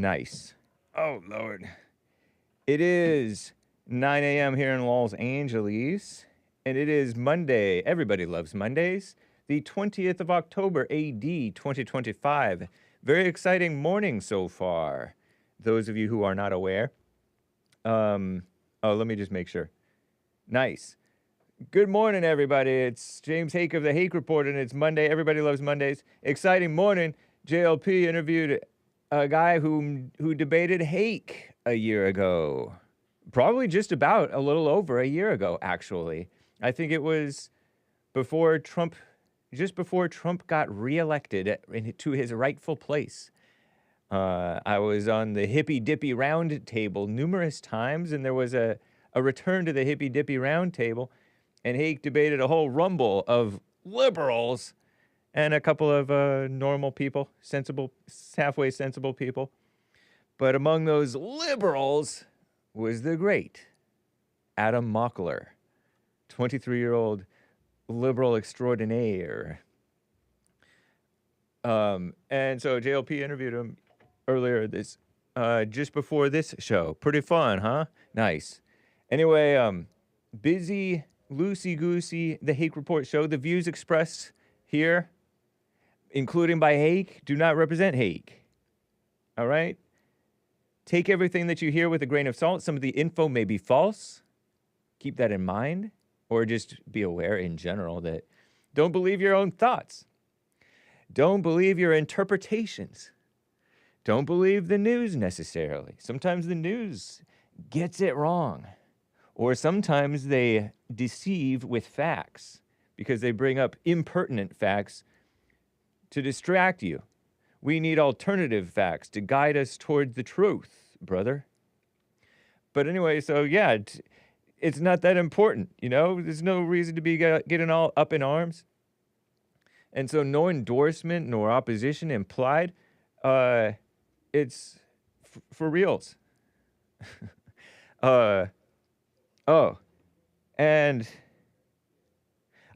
Nice. Oh, Lord. It is 9 a.m. here in Los Angeles, and it is Monday. Everybody loves Mondays. The 20th of October, AD 2025. Very exciting morning so far. Those of you who are not aware. Oh, let me just make sure. Nice. Good morning, everybody. It's James Hake of the Hake Report, and it's Monday. Everybody loves Mondays. Exciting morning. JLP interviewed a guy who debated Hake a year ago. Probably just about a little over a year ago, actually. I think it was before Trump, just before Trump got reelected to his rightful place. I was on the hippy dippy round table numerous times, and there was a return to the hippy dippy round table, and Hake debated a whole rumble of liberals and a couple of normal people, sensible, halfway sensible people. But among those liberals was the great Adam Mockler, 23-year-old liberal extraordinaire. And so JLP interviewed him earlier just before this show. Pretty fun, huh? Nice. Anyway, busy, loosey-goosey, the Hake Report show. The views expressed here, including by Hake, do not represent Hake. All right? Take everything that you hear with a grain of salt. Some of the info may be false. Keep that in mind. Or just be aware in general that don't believe your own thoughts. Don't believe your interpretations. Don't believe the news necessarily. Sometimes the news gets it wrong. Or sometimes they deceive with facts because they bring up impertinent facts to distract you. We need alternative facts to guide us toward the truth, brother. But anyway, so yeah, it's not that important, you know? There's no reason to be getting all up in arms. And so no endorsement nor opposition implied. It's for reals. Oh, and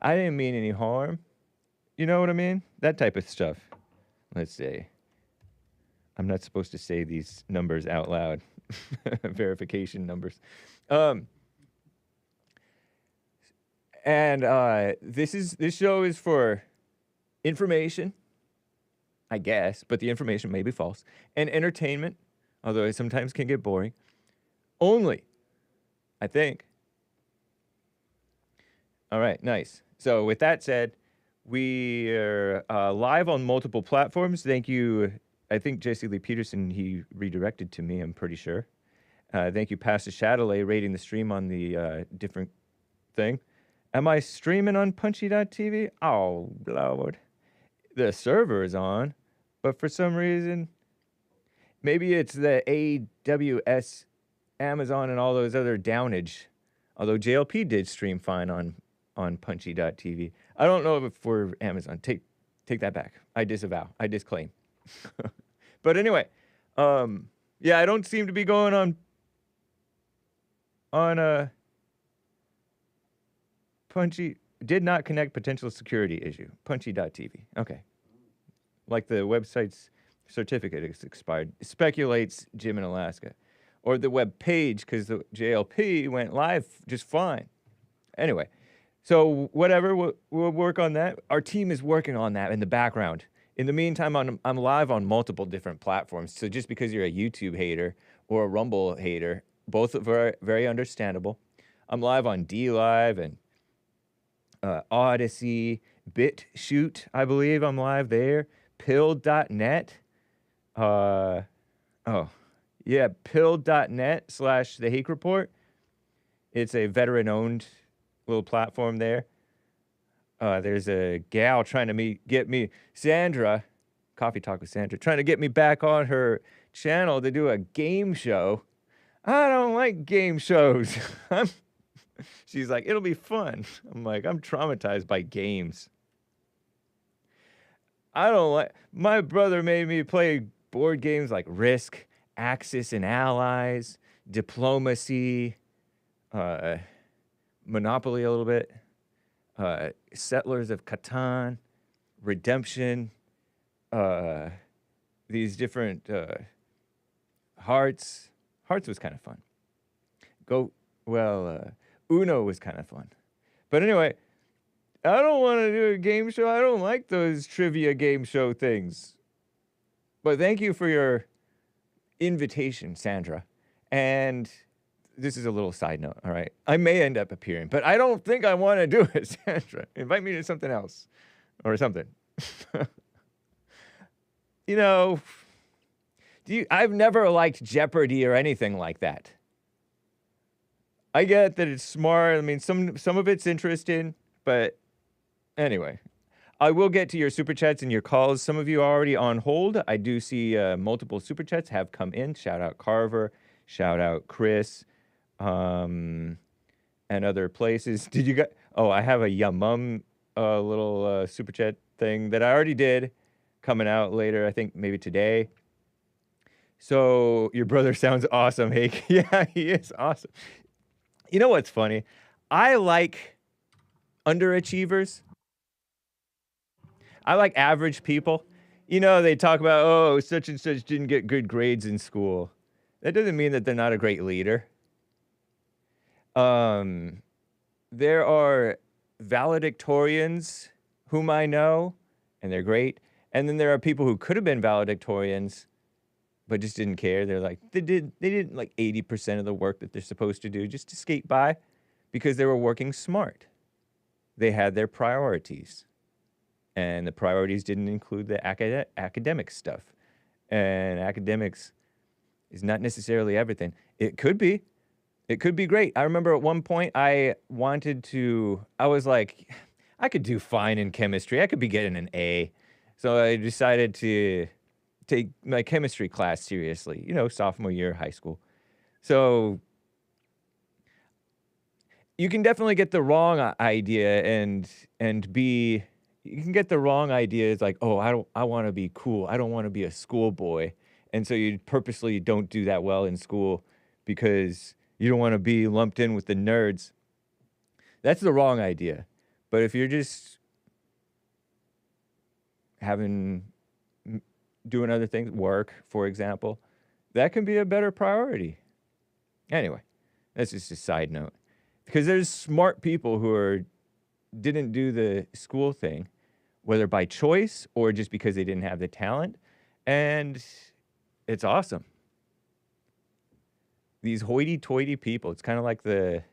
I didn't mean any harm. You know what I mean? That type of stuff. Let's see. I'm not supposed to say these numbers out loud. Verification numbers. This show is for information, I guess, but the information may be false, and entertainment, although it sometimes can get boring. Only, I think. All right, nice. So with that said, we are live on multiple platforms. Thank you. I think Jesse Lee Peterson, he redirected to me, I'm pretty sure. Thank you, Pastor Shadowlay, rating the stream on the different thing. Am I streaming on punchy.tv? Oh, Lord. The server is on, but for some reason, maybe it's the AWS, Amazon, and all those other downage. Although JLP did stream fine on punchy.tv. I don't know if we're Amazon. Take that back. I disavow. I disclaim. But anyway, yeah, I don't seem to be going on Punchy. Did not connect potential security issue. Punchy.tv. Okay. Like the website's certificate is expired. Speculates Jim in Alaska. Or the web page, because the JLP went live just fine. Anyway. So whatever, we'll work on that. Our team is working on that in the background. In the meantime, I'm live on multiple different platforms. So just because you're a YouTube hater or a Rumble hater, both are very, very understandable. I'm live on DLive and Odyssey, BitChute, I believe I'm live there. Pill.net. Pill.net/The Hake Report. It's a veteran-owned little platform there. There's a gal trying to get me, Sandra, Coffee Talk with Sandra, trying to get me back on her channel to do a game show. I don't like game shows. She's like, it'll be fun. I'm like, I'm traumatized by games. My brother made me play board games like Risk, Axis and Allies, Diplomacy, Monopoly a little bit, Settlers of Catan, Redemption, these different Hearts was kind of fun. Uno was kind of fun. But anyway, I don't want to do a game show. I don't like those trivia game show things. But thank you for your invitation, Sandra. And this is a little side note, all right? I may end up appearing, but I don't think I want to do it, Sandra. Invite me to something else or something. I've never liked Jeopardy or anything like that. I get that it's smart. I mean, some of it's interesting, but anyway. I will get to your super chats and your calls. Some of you are already on hold. I do see multiple super chats have come in. Shout out Carver. Shout out Chris. And other places. Did you get... Oh, I have a Yamum little super chat thing that I already did. Coming out later, I think maybe today. So, your brother sounds awesome, Hake. Yeah, he is awesome. You know what's funny? I like underachievers. I like average people. They talk about, oh, such and such didn't get good grades in school. That doesn't mean that they're not a great leader. There are valedictorians whom I know, and they're great. And then there are people who could have been valedictorians, but just didn't care. They're like, they did like 80% of the work that they're supposed to do just to skate by because they were working smart. They had their priorities. And the priorities didn't include the academic stuff. And academics is not necessarily everything. It could be. It could be great. I remember at one point I was like, I could do fine in chemistry. I could be getting an A. So I decided to take my chemistry class seriously, sophomore year of high school. So you can definitely get the wrong idea and be... You can get the wrong ideas like, oh, I want to be cool. I don't want to be a schoolboy. And so you purposely don't do that well in school because you don't want to be lumped in with the nerds. That's the wrong idea. But if you're just doing other things, work, for example, that can be a better priority. Anyway, that's just a side note. Because there's smart people who didn't do the school thing, whether by choice or just because they didn't have the talent. And it's awesome. These hoity-toity people, it's kind of like the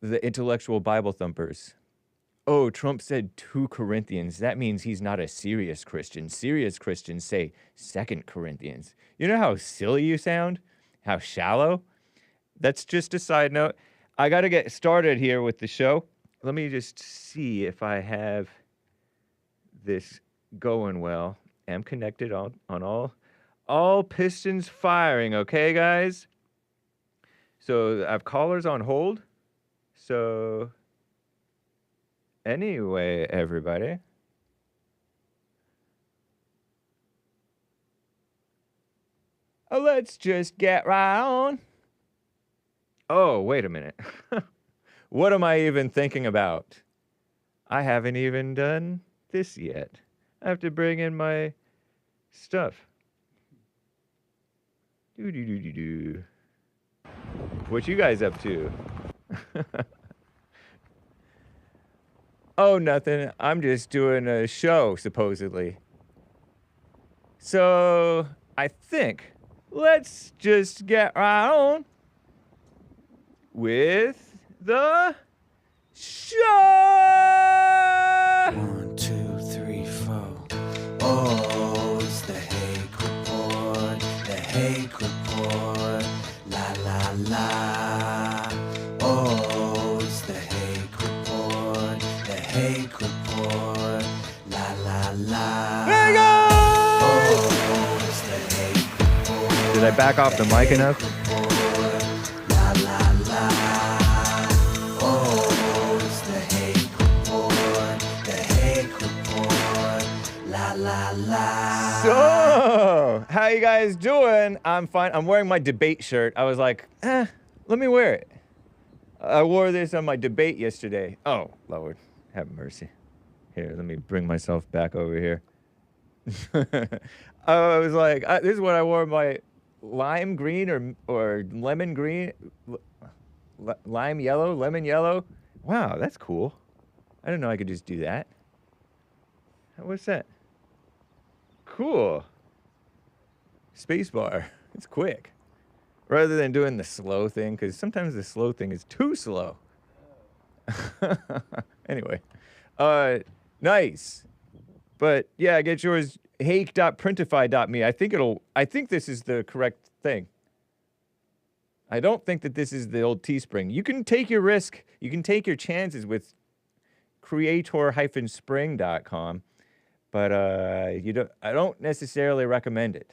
intellectual Bible thumpers. Oh, Trump said 2 Corinthians. That means he's not a serious Christian. Serious Christians say 2 Corinthians. You know how silly you sound? How shallow? That's just a side note. I got to get started here with the show. Let me just see if I have this going well. I'm connected on all pistons firing, okay, guys? So I have callers on hold. So anyway, everybody. Let's just get right on. Oh, wait a minute. What am I even thinking about? I haven't even done this yet. I have to bring in my stuff. Do. What you guys up to? Oh, nothing. I'm just doing a show, supposedly. So, I think let's just get right on with the show. 1, 2, 3, 4. Oh, it's the Hake Report. The Hake Report. La la la. Oh, it's the Hake Report. The Hake Report. La la la. There you go! Oh, it's the Hake Report. Did I back off the mic enough? La la la. Oh, it's the Hake Report. The Hake Report. La la la. So, how you guys doing? I'm fine. I'm wearing my debate shirt. I was like, let me wear it. I wore this on my debate yesterday. Oh, Lord, have mercy. Here, let me bring myself back over here. I was like, this is what I wore my lime green or lemon green, lime yellow, lemon yellow. Wow, that's cool. I didn't know I could just do that. What's that? Cool. Spacebar. It's quick. Rather than doing the slow thing, because sometimes the slow thing is too slow. Anyway. Nice. But yeah, get yours hake.printify.me. I think this is the correct thing. I don't think that this is the old Teespring. You can take your risk. You can take your chances with creator-spring.com, but I don't necessarily recommend it.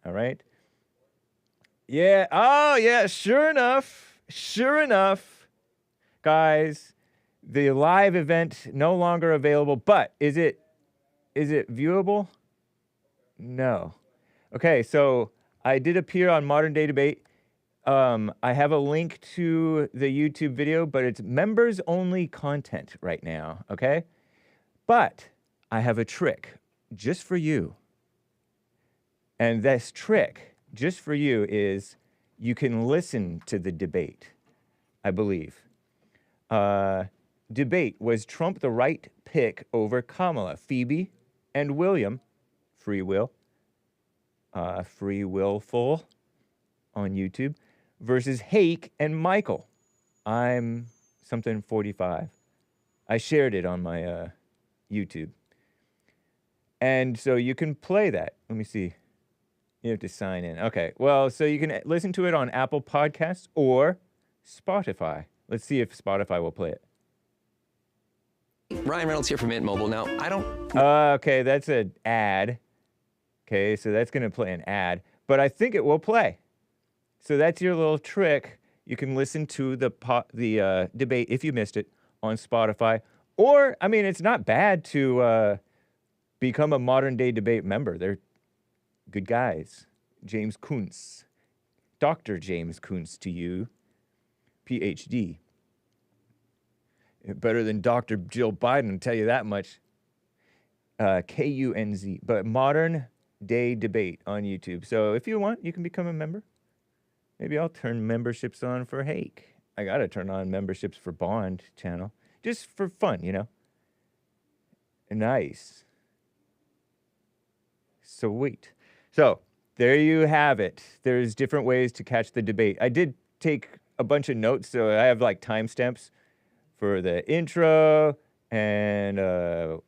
All right? Yeah. Oh, yeah. Sure enough, guys, the live event no longer available, but is it viewable? No. Okay, so I did appear on Modern Day Debate. I have a link to the YouTube video, but it's members only content right now, okay? But I have a trick just for you. And this trick just for you is you can listen to the debate, I believe. Debate, was Trump the right pick over Kamala? Phoebe and William, free willful on YouTube, versus Hake and Michael. I'm something 45. I shared it on my YouTube. And so you can play that. Let me see. You have to sign in. Okay, well, so you can listen to it on Apple Podcasts or Spotify. Let's see if Spotify will play it. Ryan Reynolds here from Mint Mobile. Now, I don't... Okay, that's an ad. Okay, so that's going to play an ad. But I think it will play. So that's your little trick. You can listen to the debate, if you missed it, on Spotify. Or, I mean, it's not bad to become a Modern Day Debate member. They're good guys. James Kuntz. Dr. James Kuntz to you. PhD. Better than Dr. Jill Biden, I'll tell you that much. Kunz. But Modern Day Debate on YouTube. So if you want, you can become a member. Maybe I'll turn memberships on for Hake. I got to turn on memberships for Bond channel. Just for fun, you know? Nice. Sweet. So there you have it. There's different ways to catch the debate. I did take a bunch of notes, so I have like timestamps for the intro and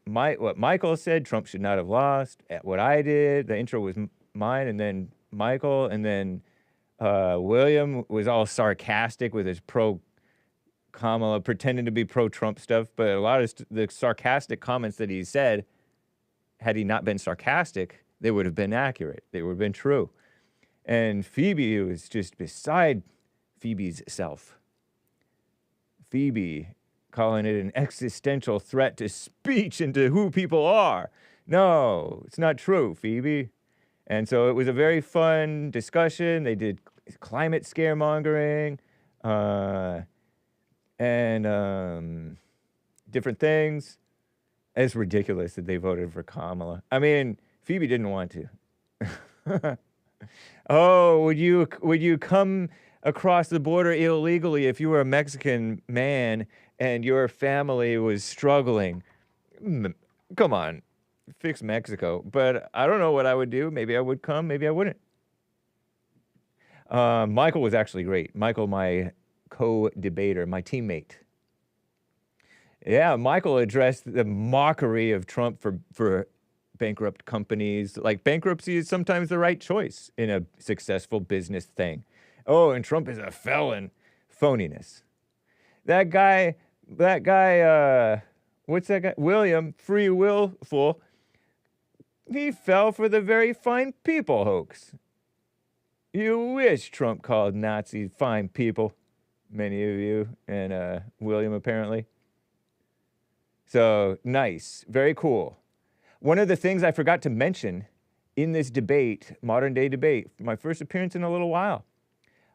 what Michael said, Trump should not have lost. What I did, the intro was mine, and then Michael, and then William was all sarcastic with his pro-Kamala, pretending to be pro-Trump stuff, but a lot of the sarcastic comments that he said, had he not been sarcastic, they would have been accurate. They would have been true. And Phoebe was just beside Phoebe's self. Phoebe calling it an existential threat to speech and to who people are. No, it's not true, Phoebe. And so it was a very fun discussion. They did climate scaremongering and different things. It's ridiculous that they voted for Kamala. I mean, Phoebe didn't want to. Oh, would you come across the border illegally if you were a Mexican man and your family was struggling? Come on, fix Mexico. But I don't know what I would do. Maybe I would come, maybe I wouldn't. Michael was actually great. Michael, my co-debater, my teammate. Yeah, Michael addressed the mockery of Trump for bankrupt companies. Like, bankruptcy is sometimes the right choice in a successful business thing. Oh, and Trump is a felon. Phoniness. That guy, what's that guy? William, free willful, he fell for the very fine people hoax. You wish Trump called Nazis fine people. Many of you, and William apparently. So, nice. Very cool. One of the things I forgot to mention in this debate, modern day debate, my first appearance in a little while,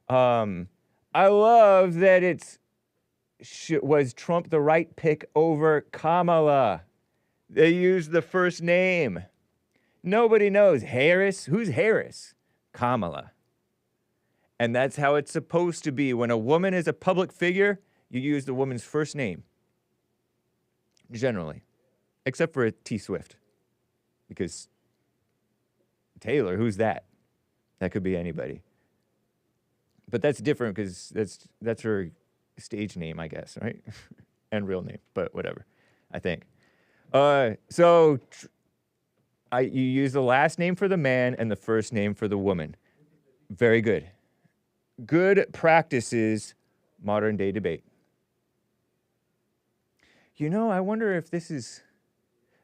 I love that was Trump the right pick over Kamala. They used the first name. Nobody knows. Harris? Who's Harris? Kamala. And that's how it's supposed to be. When a woman is a public figure, you use the woman's first name. Generally. Except for T Swift. Because Taylor, who's that? That could be anybody. But that's different because that's her stage name, I guess, right? And real name, but whatever, I think. So you use the last name for the man and the first name for the woman. Very good. Good practices, modern day debate. You know, I wonder if this is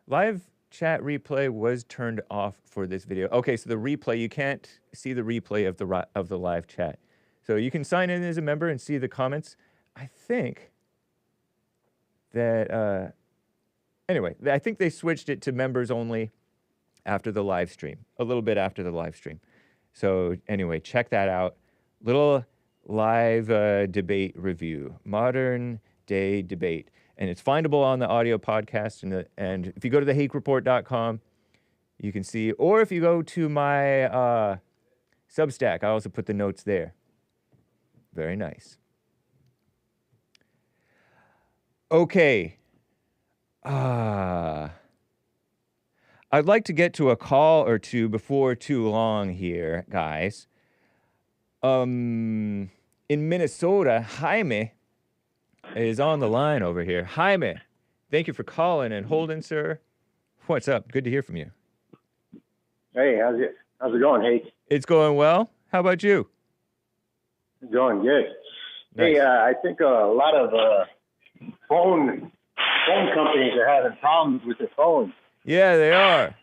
live chat replay was turned off for this video. Okay, so the replay, you can't see the replay of the live chat. So you can sign in as a member and see the comments. I think that, anyway, I think they switched it to members only after the live stream, a little bit after the live stream. So anyway, check that out. Little live debate review, modern day debate. And it's findable on the audio podcast. And if you go to thehakereport.com, you can see, or if you go to my Substack, I also put the notes there. Very nice. Okay. I'd like to get to a call or two before too long here, guys. In Minnesota, Jaime is on the line over here. Jaime, thank you for calling and holding, sir. What's up? Good to hear from you. Hey, how's it going, Hake? It's going well. How about you? Going good. Nice. Hey, I think a lot of phone companies are having problems with their phones. Yeah, they are.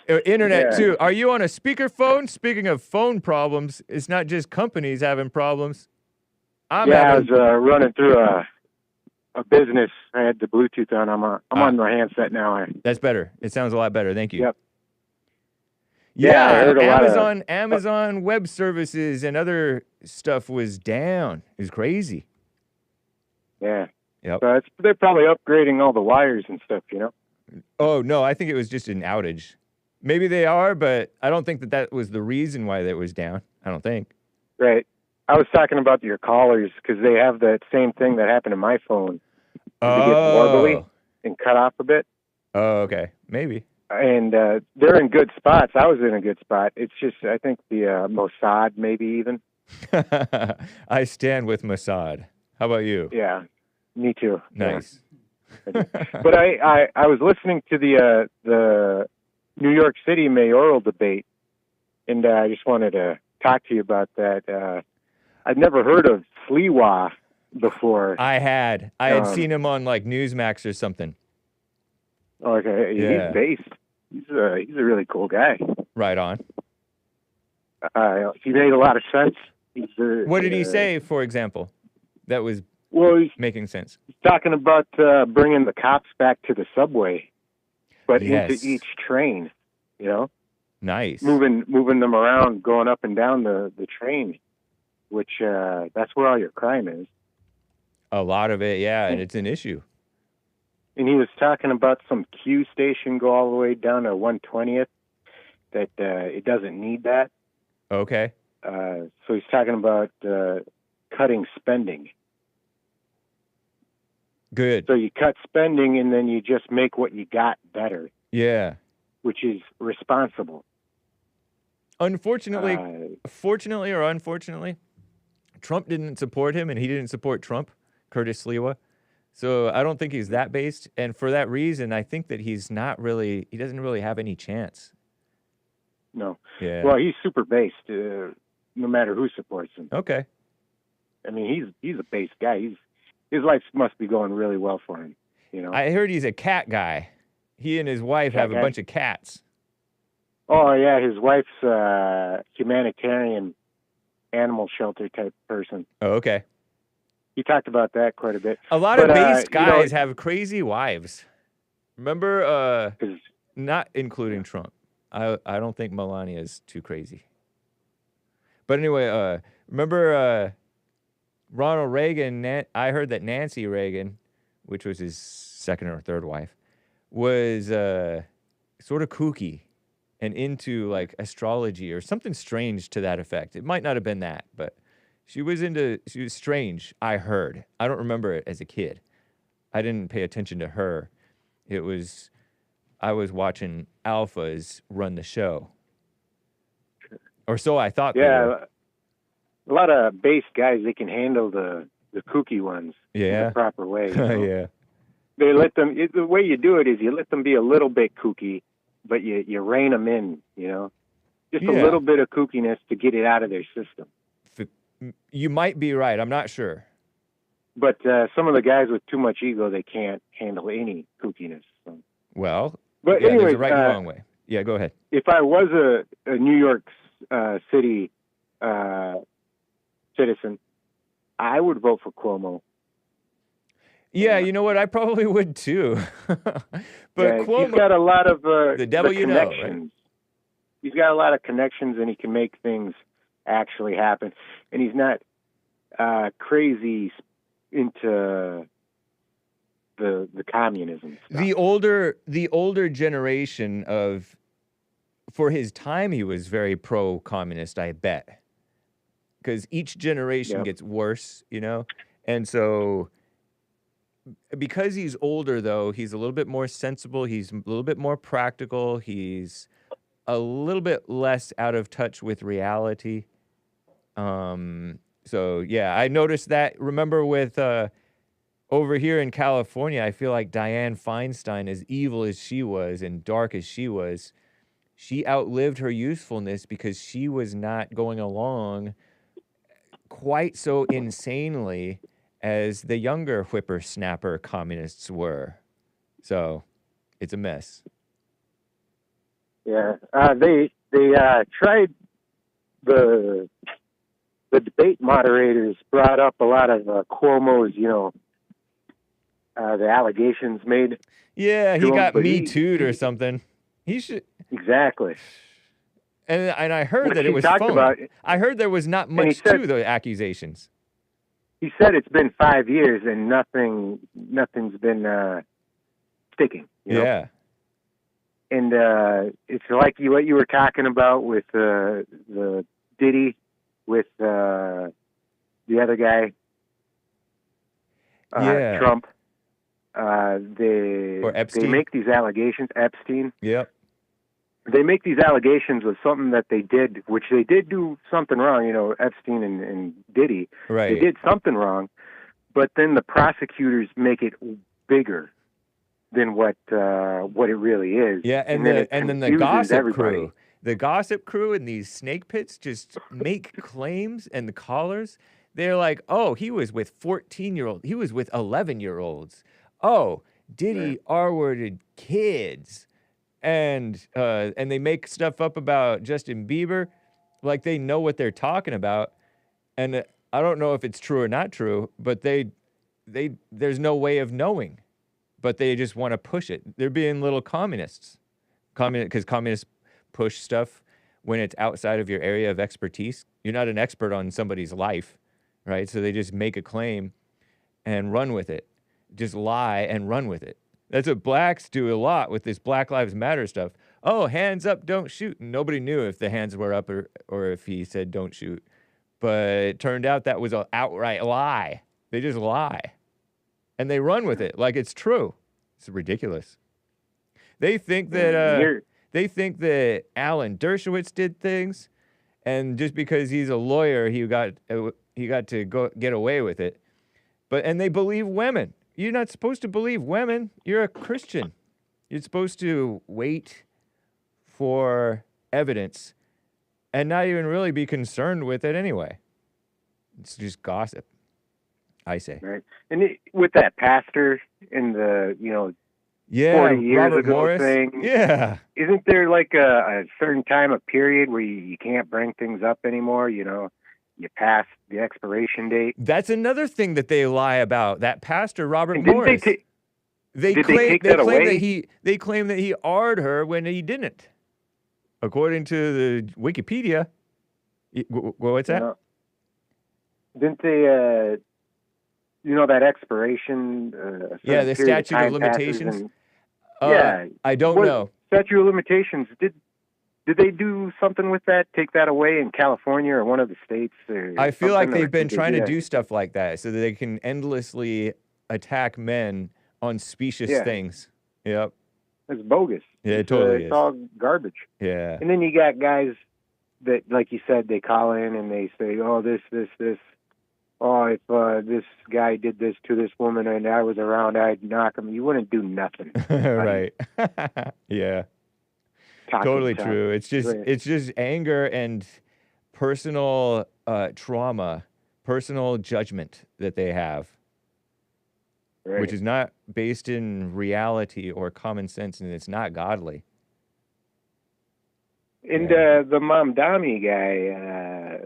Internet, too. Are you on a speakerphone? Speaking of phone problems, it's not just companies having problems. I was running through a business. I had the Bluetooth on. I'm on my handset now. That's better. It sounds a lot better. Thank you. Yep. Yeah, I heard Amazon Web Services and other stuff was down. It was crazy. Yeah. Yep. So they're probably upgrading all the wires and stuff, you know? Oh, no, I think it was just an outage. Maybe they are, but I don't think that was the reason why that was down. I don't think. Right. I was talking about your callers because they have that same thing that happened to my phone. Oh. They get warbly and cut off a bit. Oh, okay. Maybe. And they're in good spots. I was in a good spot. It's just, I think the Mossad, maybe even. I stand with Mossad. How about you? Yeah, me too. Nice. Yeah. But I was listening to the New York City mayoral debate, and I just wanted to talk to you about that. I'd never heard of Sliwa before. I had seen him on like Newsmax or something. Okay, yeah. He's based. He's a really cool guy. Right on. He made a lot of sense. What did he say, for example, that was making sense? He's talking about bringing the cops back to the subway, but into each train, you know? Nice. Moving them around, going up and down the train, which that's where all your crime is. A lot of it, yeah, and it's an issue. And he was talking about some Q station go all the way down to 120th, that it doesn't need that. Okay. So he's talking about cutting spending. Good. So you cut spending and then you just make what you got better. Yeah. Which is responsible. Unfortunately, fortunately or unfortunately, Trump didn't support him and he didn't support Trump, Curtis Sliwa. So I don't think he's that based. And for that reason, I think that he doesn't really have any chance. No. Yeah. Well, he's super based, no matter who supports him. Okay. I mean, he's a based guy. His life must be going really well for him, you know. I heard he's a cat guy. He and his wife have a bunch of cats. Oh, yeah, his wife's a humanitarian animal shelter type person. Oh, okay. He talked about that quite a bit. A lot of based guys have crazy wives. Remember, not including Trump. I don't think Melania is too crazy. But anyway, remember Ronald Reagan, I heard that Nancy Reagan, which was his second or third wife, was sort of kooky. and into like astrology or something strange to that effect. It might not have been that, but she was strange, I heard. I don't remember it as a kid. I didn't pay attention to her. I was watching alphas run the show. Or so I thought they were. A lot of base guys, they can handle the kooky ones in the proper way. You know? Yeah. They let them, the way you do it is you let them be a little bit kooky, but you rein them in, you know? Just a little bit of kookiness to get it out of their system. You might be right. I'm not sure. But some of the guys with too much ego, they can't handle any kookiness. So. Well, but yeah, anyways, there's a right and wrong way. Yeah, go ahead. If I was a New York City citizen, I would vote for Cuomo. Yeah, you know what? I probably would too. But Cuomo, he's got a lot of the devil you know. Right? He's got a lot of connections, and he can make things actually happen. And he's not crazy into the communism stuff. The older generation for his time, he was very pro-communist, I bet. Because each generation gets worse, you know? And so, because he's older, though, he's a little bit more sensible. He's a little bit more practical. He's a little bit less out of touch with reality. So, yeah, I noticed that. Remember with over here in California, I feel like Dianne Feinstein, as evil as she was and dark as she was, she outlived her usefulness because she was not going along quite so insanely as the younger whippersnapper communists were. So it's a mess. Yeah, they tried the debate moderators brought up a lot of Cuomo's, you know, the allegations made. Yeah, he got MeToo'd or something. He should exactly. And I heard that it was phony. I heard there was not much to the accusations. He said it's been 5 years and nothing's been sticking. You know? And it's like what you were talking about with the Diddy, with the other guy, Trump. Or Epstein. They make these allegations. Epstein. Yep. They make these allegations with something that they did, which they did do something wrong, you know, Epstein and Diddy. Right. They did something wrong, but then the prosecutors make it bigger than what it really is. Yeah, and then the gossip crew. The gossip crew in these snake pits just make claims, and the callers, they're like, oh, he was with 14-year-olds. He was with 11-year-olds. Oh, Diddy R-worded kids. And they make stuff up about Justin Bieber like they know what they're talking about. And I don't know if it's true or not true, but there's no way of knowing. But they just want to push it. They're being little communists. Because communists push stuff when it's outside of your area of expertise. You're not an expert on somebody's life, right? So they just make a claim and run with it. Just lie and run with it. That's what blacks do a lot with this Black Lives Matter stuff. Oh, hands up, don't shoot. And nobody knew if the hands were up or if he said don't shoot. But it turned out that was an outright lie. They just lie. And they run with it like it's true. It's ridiculous. They think that Alan Dershowitz did things, and just because he's a lawyer, he got to get away with it. And they believe women. You're not supposed to believe women. You're a Christian. You're supposed to wait for evidence and not even really be concerned with it anyway. It's just gossip, I say. Right. And with that pastor in the, 40 years Robert ago Morris thing. Yeah. Isn't there like a certain time, a period where you can't bring things up anymore, You pass the expiration date. That's another thing that they lie about. That pastor, Robert Morris. They claim that he R'd her when he didn't. According to the Wikipedia. What's that? Didn't they, that expiration? The statute of limitations. I don't know. Statute of limitations, Did they do something with that? Take that away in California or one of the states? I feel like they've been did they trying to that? do stuff like that so that they can endlessly attack men on specious Yeah. things. Yep. It's bogus. Yeah, it totally It's is. all garbage. Yeah. And then you got guys that, like you said, they call in and they say, oh, this. Oh, if this guy did this to this woman and I was around, I'd knock him. You wouldn't do nothing. Right. Yeah. Totally tough. true. It's just anger and personal trauma, personal judgment that they have, Right. which is not based in reality or common sense, and it's not godly. And Yeah. the Mamdani guy,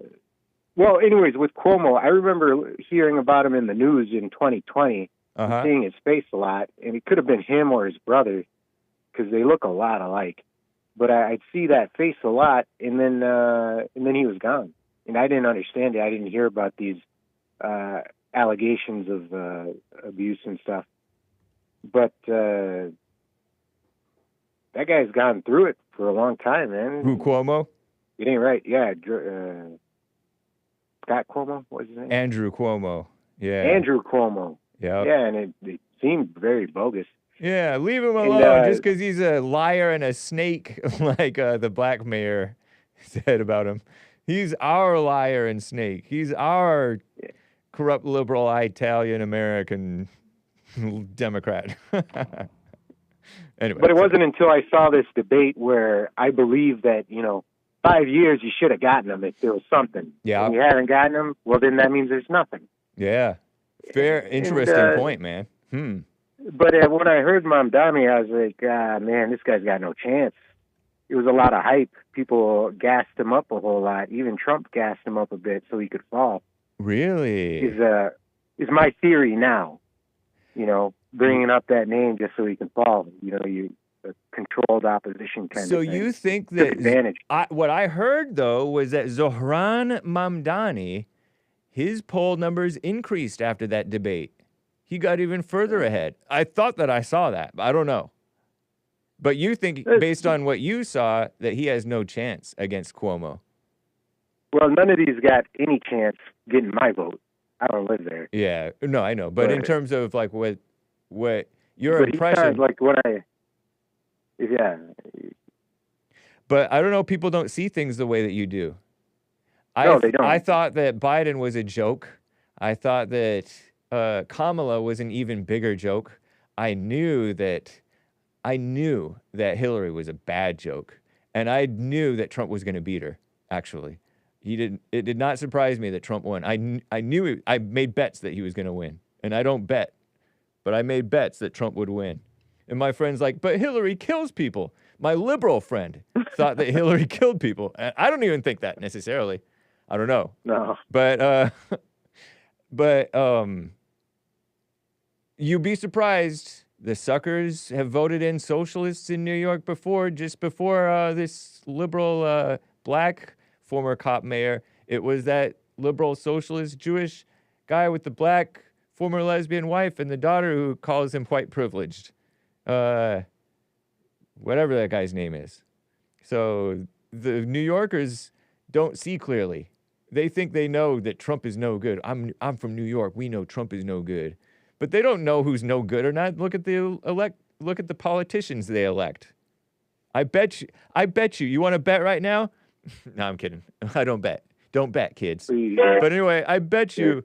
well, anyways, with Cuomo, I remember hearing about him in the news in 2020, and seeing his face a lot, and it could have been him or his brother, because they look a lot alike. But I'd see that face a lot, and then he was gone, and I didn't understand it. I didn't hear about these allegations of abuse and stuff. But that guy's gone through it for a long time, man. Who, Cuomo? It ain't right. Yeah, Scott Cuomo, what's his name? Andrew Cuomo. Yeah. Andrew Cuomo. Yep. Yeah, and it seemed very bogus. Yeah, leave him alone just because he's a liar and a snake, like the black mayor said about him. He's our liar and snake. He's our corrupt liberal Italian American Democrat. Anyway. But it wasn't until I saw this debate where I believe that, 5 years you should have gotten him if there was something. Yeah. When you haven't gotten him, well, then that means there's nothing. Yeah. Fair, interesting point, man. But when I heard Mamdani, I was like, man, this guy's got no chance. It was a lot of hype. People gassed him up a whole lot. Even Trump gassed him up a bit so he could fall. Really? Is my theory now. Bringing up that name just so he can fall. You a controlled opposition kind so of thing. you think that advantage. What I heard though was that Zohran Mamdani, his poll numbers increased after that debate. He got even further ahead. I thought that I saw that, but I don't know. But you think, based on what you saw, that he has no chance against Cuomo? Well, none of these got any chance getting my vote. I don't live there. Yeah, no, I know. But in terms of like what your but impression, like what yeah. But I don't know. People don't see things the way that you do. No, they don't. I thought that Biden was a joke. I thought that Kamala was an even bigger joke. I knew that Hillary was a bad joke, and I knew that Trump was going to beat her. Actually, it did not surprise me that Trump won. I knew I made bets that he was going to win, and I don't bet, but I made bets that Trump would win. And my friend's like, but Hillary kills people. My liberal friend thought that Hillary killed people. And I don't even think that necessarily. I don't know. No. But you'd be surprised. The suckers have voted in socialists in New York before, just before this liberal black former cop mayor. It was that liberal socialist Jewish guy with the black former lesbian wife and the daughter who calls him white privileged. Whatever that guy's name is. So the New Yorkers don't see clearly. They think they know that Trump is no good. I'm from New York. We know Trump is no good. But they don't know who's no good or not. Look at the politicians they elect. I bet you. You want to bet right now? No, I'm kidding. I don't bet. Don't bet, kids. But anyway, I bet you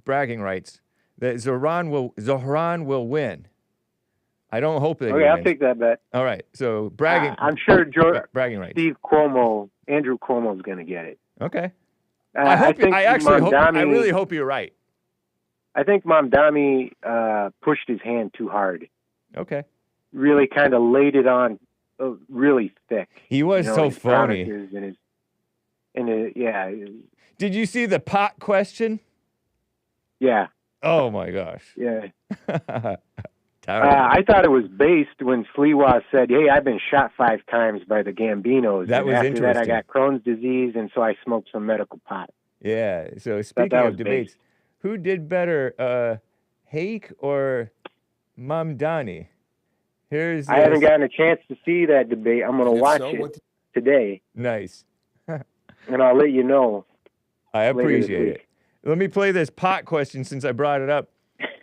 bragging rights that Zohran will win. I don't hope that he wins. I'll take that bet. All right. So bragging. I'm sure bragging rights. Andrew Cuomo's going to get it. Okay. I really hope you're right. I think Mamdani pushed his hand too hard. Okay. Really kind of laid it on really thick. He was so phony. Yeah. Did you see the pot question? Yeah. Oh my gosh. Yeah. I thought it was based when Sliwa said, "Hey, I've been shot 5 times by the Gambinos. That was interesting. After that, I got Crohn's disease, and so I smoked some medical pot." Yeah. So speaking of debates, who did better, Hake or Mamdani? Here's I haven't this. gotten a chance to see that debate. I'm going to And if watch so, it today, Nice. and I'll let you know. I later this appreciate week. it. Let me play this pot question since I brought it up.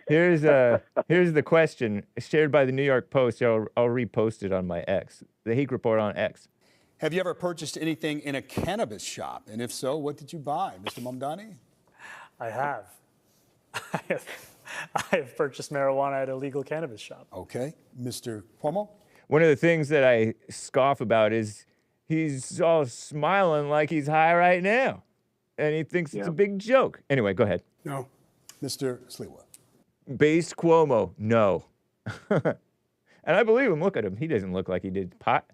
Here's the question shared by the New York Post. I'll repost it on my X, the Hake Report on X. Have you ever purchased anything in a cannabis shop? And if so, what did you buy, Mr. Mamdani? I have. I have purchased marijuana at a legal cannabis shop. Okay. Mr. Cuomo? One of the things that I scoff about is he's all smiling like he's high right now, and he thinks it's a big joke. Anyway, go ahead. No. Mr. Sliwa? Based Cuomo, no. And I believe him. Look at him. He doesn't look like he did pot.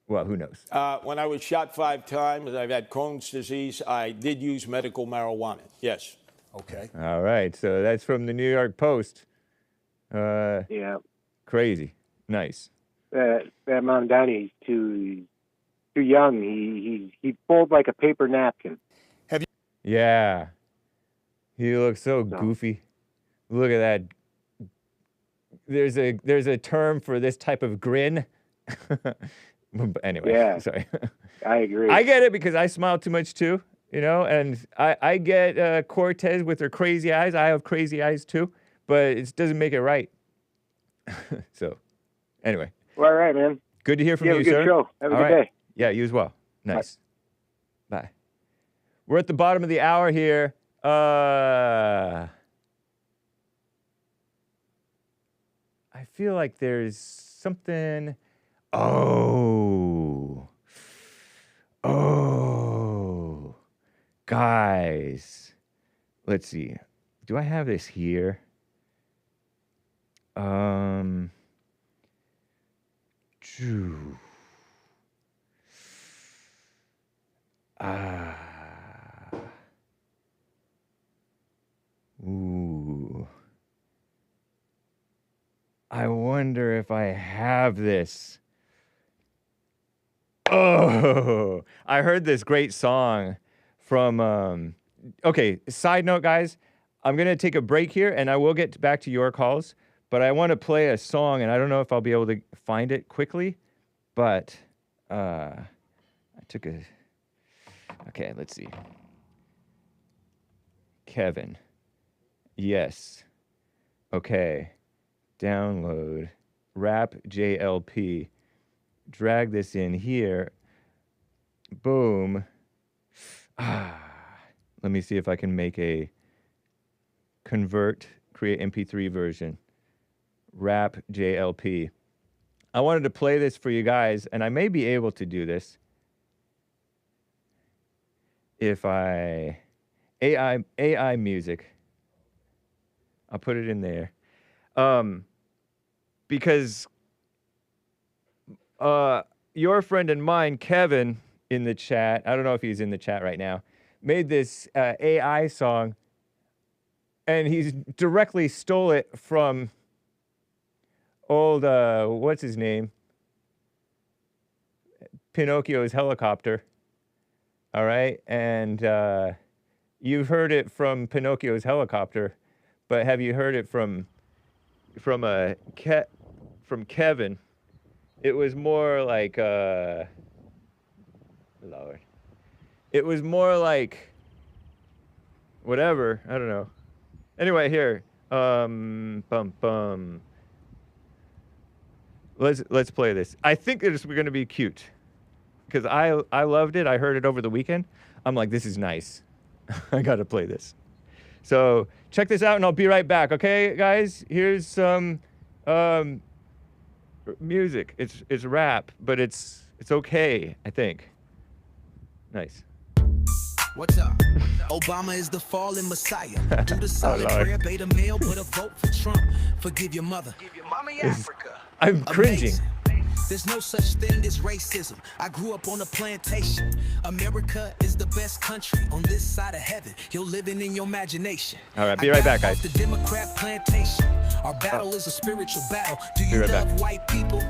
Well, who knows? When I was shot 5 times, I've had Crohn's disease. I did use medical marijuana. Yes. Okay. All right. So that's from the New York Post. Yeah. Crazy. Nice. That Mamdani is too young. He fold like a paper napkin. Yeah. He looks so goofy. Look at that. There's a term for this type of grin. Anyway, sorry. I agree. I get it because I smile too much too, and I get Cortez with her crazy eyes. I have crazy eyes too, but it doesn't make it right. So, anyway. Well, all right, man. Good to hear from you, have a good sir. show. Have a good day. Yeah, you as well. Nice. Bye. We're at the bottom of the hour here. I feel like there's something. Oh, guys. Let's see. Do I have this here? Ooh. I wonder if I have this. Oh, I heard this great song from, okay, side note, guys, I'm going to take a break here, and I will get back to your calls, but I want to play a song, and I don't know if I'll be able to find it quickly, but I took a, okay, let's see. Kevin. Yes. Okay. Download. Rap JLP. Drag this in here. Boom. Let me see if I can make a convert, create MP3 version. Rap JLP. I wanted to play this for you guys, and I may be able to do this if I AI music. I'll put it in there. Because your friend and mine, Kevin, in the chat, I don't know if he's in the chat right now, made this AI song, and he's directly stole it from old, what's his name? Pinocchio's helicopter. All right, and you've heard it from Pinocchio's helicopter, but have you heard it from Kevin? It was more like Lord. It was more like whatever. I don't know. Anyway, here. Let's play this. I think it's going to be cute because I loved it. I heard it over the weekend. I'm like, this is nice. I got to play this. So check this out, and I'll be right back. Okay, guys. Here's some music. It's rap, but it's okay, I think. Nice. What's up? Obama is the fallen messiah. Do the solid prayer, beta mail, put a vote for Trump. Forgive your mother. Mommy Africa. I'm cringing. Amazing. There's no such thing as racism. I grew up on a plantation. America is the best country on this side of heaven. You're living in your imagination. All right, be right back, guys. The Democrat plantation. Our battle is a spiritual battle. Do you love white people?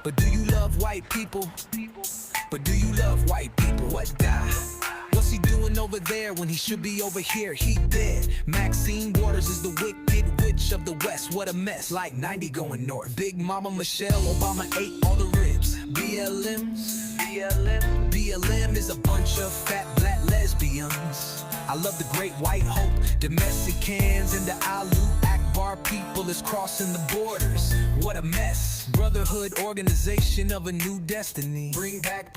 But do you love white people? But do you love white people? What die? What's What's he doing over there when he should be over here? He dead. Maxine Waters is the wicked witch of the West. What a mess. Like 90 going north. Big Mama Michelle Obama ate all the ribs. BLM is a bunch of fat black lesbians. I love the great white hope. Domesticans and the Alu Akbar people is crossing the borders. What a mess. Brotherhood organization of a new destiny. Bring back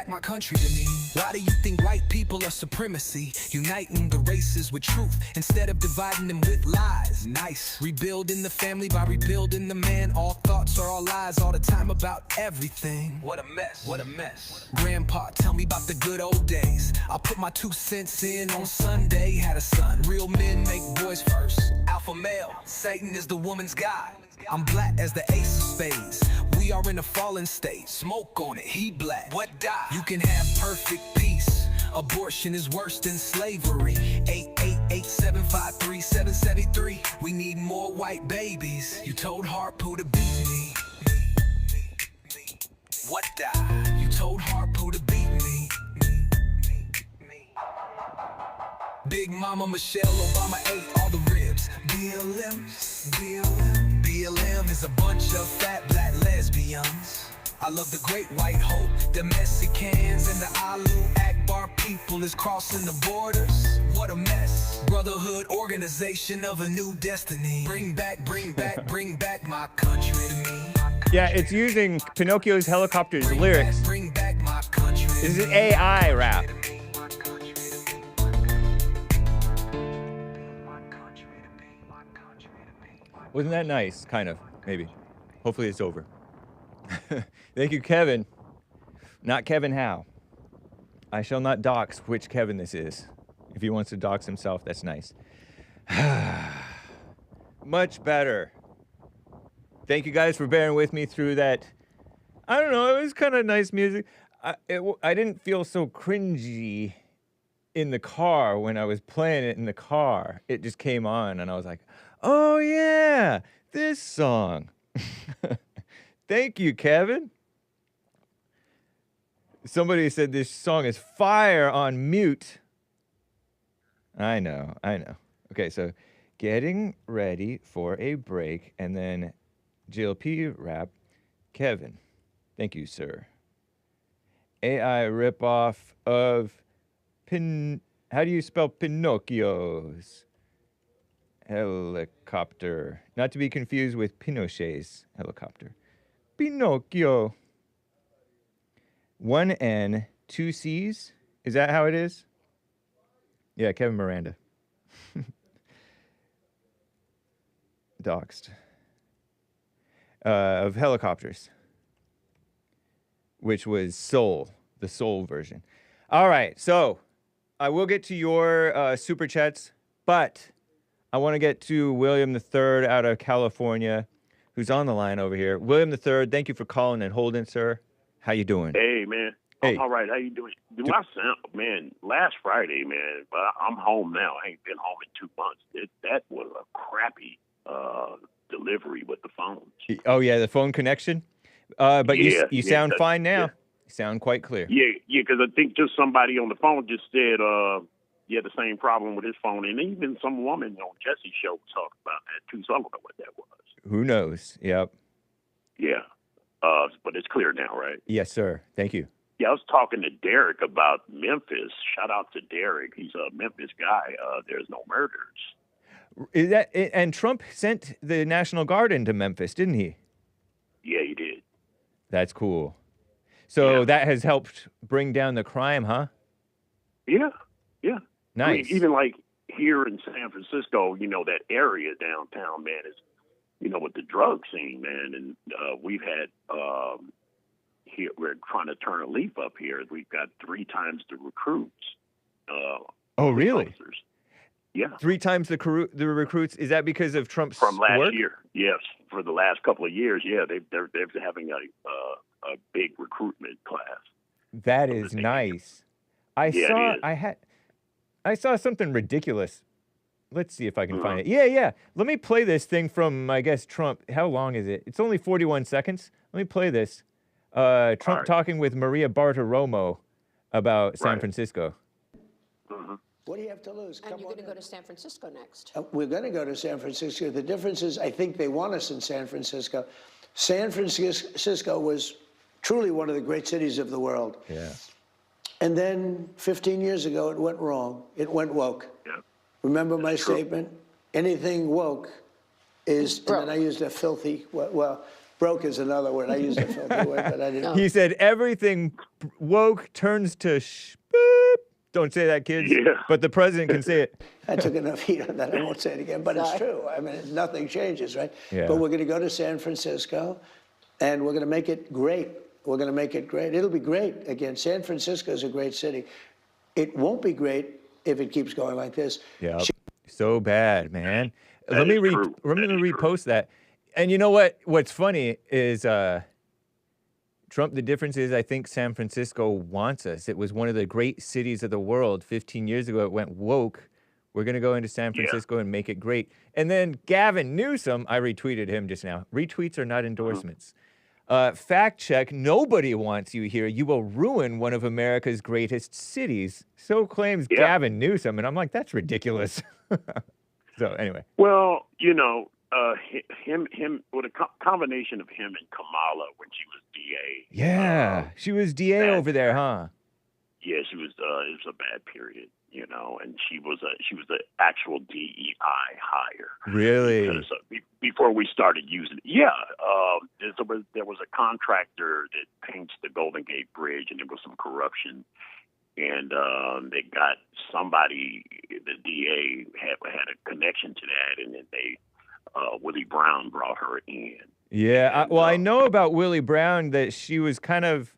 my country to me. Why do you think white people are supremacy? Uniting the races with truth instead of dividing them with lies. Nice. Rebuilding the family by rebuilding the man. All thoughts are all lies all the time about everything. What a mess. What a mess. Grandpa, tell me about the good old days. I'll put my 2 cents in on Sunday. Had a son. Real men make boys first. Alpha male. Satan is the woman's god. I'm black as the ace of spades. We are in a fallen state. Smoke on it, he black. What die? You can have perfect peace. Abortion is worse than slavery. 888-753-773. We need more white babies. You told Harpo to beat me. What die? You told Harpo to beat me. Big Mama Michelle Obama ate all the ribs. BLM is a bunch of fat black lesbians. I love the great white hope. Domesticans and the Alu Akbar people is crossing the borders. What a mess. Brotherhood organization of a new destiny. Bring back my country to me. Yeah, it's using Pinocchio's Helicopter's lyrics. Bring back my country. This is AI rap. Wasn't that nice? Kind of, maybe. Hopefully it's over. Thank you, Kevin. Not Kevin Howe. I shall not dox which Kevin this is. If he wants to dox himself, that's nice. Much better. Thank you guys for bearing with me through that. I don't know, it was kind of nice music. I didn't feel so cringy in the car when I was playing it in the car. It just came on and I was like, oh yeah, this song. Thank you, Kevin. Somebody said this song is fire on mute. I know. Okay, so getting ready for a break and then GLP rap. Kevin, thank you, sir. AI ripoff of how do you spell Pinocchio's helicopter? Not to be confused with Pinochet's helicopter. Pinocchio. 1 N, 2 C's? Is that how it is? Yeah, Kevin Miranda. Doxed. Of helicopters. Which was Soul, the Soul version. All right, so I will get to your super chats, but I want to get to William III out of California, who's on the line over here. William III, thank you for calling and holding, sir. How you doing? Hey, man. Hey. I'm all right. How you doing? My son, man, last Friday, man, but I'm home now. I ain't been home in 2 months. That was a crappy delivery with the phones. Oh, yeah, the phone connection? But Yeah, you sound fine now. yeah. You sound quite clear. Yeah, because I think just somebody on the phone just said he had the same problem with his phone. And even some woman on Jesse's show was talking about that, too. So I don't know what that was. Who knows? Yep. Yeah. But it's clear now, right? Yes, sir. Thank you. Yeah, I was talking to Derek about Memphis. Shout out to Derek. He's a Memphis guy. There's no murders. Is that, and Trump sent the National Guard into Memphis, didn't he? Yeah, he did. That's cool. So Yeah. that has helped bring down the crime, huh? Yeah, yeah. Nice. I mean, even like here in San Francisco, that area downtown, man, is, with the drug scene, man. And we've had here, we're trying to turn a leaf up here. We've got 3 times the recruits. Oh, really? Officers. Yeah. 3 times the recruits. Is that because of Trump's From last work? year, yes. For the last couple of years, yeah, they're having a big recruitment class. That is nice. I saw something ridiculous. Let's see if I can find it. Yeah. Let me play this thing from, I guess, Trump. How long is it? It's only 41 seconds. Let me play this. Trump talking with Maria Bartiromo about San Francisco. What do you have to lose? And you're going to go to San Francisco next. We're going to go to San Francisco. The difference is I think they want us in San Francisco. San Francisco was truly one of the great cities of the world. Yeah. And then 15 years ago, it went wrong. It went woke. Yeah. Remember my statement? Anything woke is, and then I used a filthy, well, broke is another word. I used a filthy word, but I didn't. He said everything woke turns to beep. Don't say that, kids. Yeah. But the president can say it. I took enough heat on that. I won't say it again, but it's true. I mean, nothing changes, right? Yeah. But we're going to go to San Francisco, and we're going to make it great. We're going to make it great. It'll be great. Again, San Francisco is a great city. It won't be great if it keeps going like this. Yeah. So bad, man. That Let me is true. let me That is repost that. And you know what? What's funny is Trump, the difference is I think San Francisco wants us. It was one of the great cities of the world 15 years ago. It went woke. We're going to go into San Francisco and make it great. And then Gavin Newsom, I retweeted him just now. Retweets are not endorsements. Fact check, nobody wants you here. You will ruin one of America's greatest cities. So claims Gavin Newsom. And I'm like, that's ridiculous. So anyway. Well, you know, him with a combination of him and Kamala when she was DA. Yeah, she was DA over there, huh? Yeah, she was. It was a bad period, you know, and she was the actual DEI hire. Really? Because, before we started using it, there was a contractor that paints the Golden Gate Bridge, and there was some corruption. And they got somebody, the DA had a connection to that, and then they, Willie Brown brought her in. Yeah, well, I know about Willie Brown that she was kind of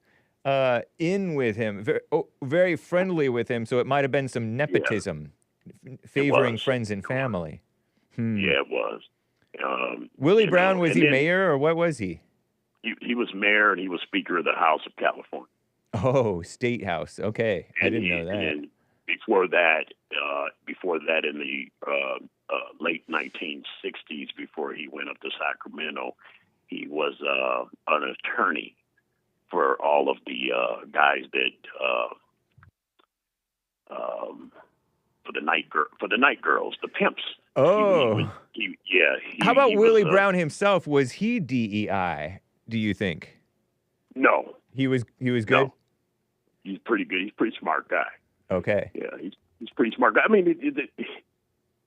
in with him, very friendly with him, so it might have been some nepotism, favoring friends and family. Yeah, it was. Willie Brown, was he mayor, or what was he? He was mayor, and he was Speaker of the House of California. Oh, State House. Okay, I didn't know that. And before that, in the late 1960s, before he went up to Sacramento, he was an attorney for all of the guys that for the night girls, the pimps. Oh, how about Willie Brown himself? Was he DEI? Do you think? No, he was good. No. He's pretty good. He's a pretty smart guy. Okay. Yeah, he's pretty smart guy. I mean,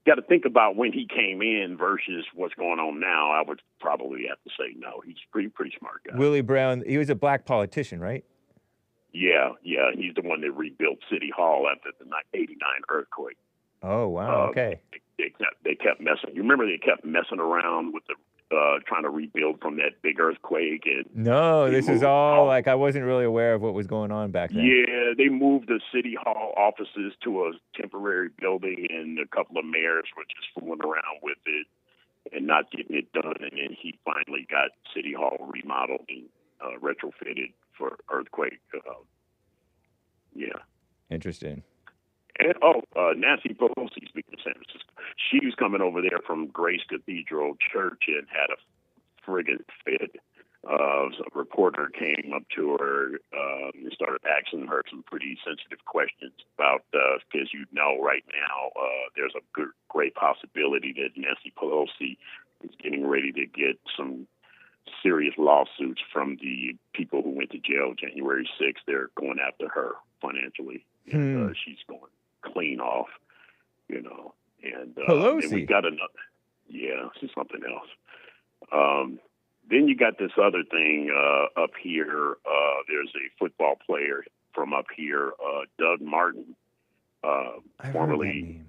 got to think about when he came in versus what's going on now. I would probably have to say no. He's pretty smart guy. Willie Brown, he was a black politician, right? Yeah. He's the one that rebuilt City Hall after the '89 earthquake. Oh wow. Okay. They kept messing. You remember they kept messing around with the trying to rebuild from that big earthquake. And no, this is all like I wasn't really aware of what was going on back then. Yeah, they moved the City Hall offices to a temporary building, and a couple of mayors were just fooling around with it and not getting it done. And then he finally got City Hall remodeled and retrofitted for earthquake. Interesting. And Nancy Pelosi, speaking of San Francisco, she was coming over there from Grace Cathedral Church and had a friggin' fit. So a reporter came up to her and started asking her some pretty sensitive questions about, because you know right now there's a great possibility that Nancy Pelosi is getting ready to get some serious lawsuits from the people who went to jail January 6th. They're going after her financially. And she's going clean off, you know. And Pelosi. we got another. Yeah, it's something else. Then you got this other thing up here. There's a football player from up here, Doug Martin, formerly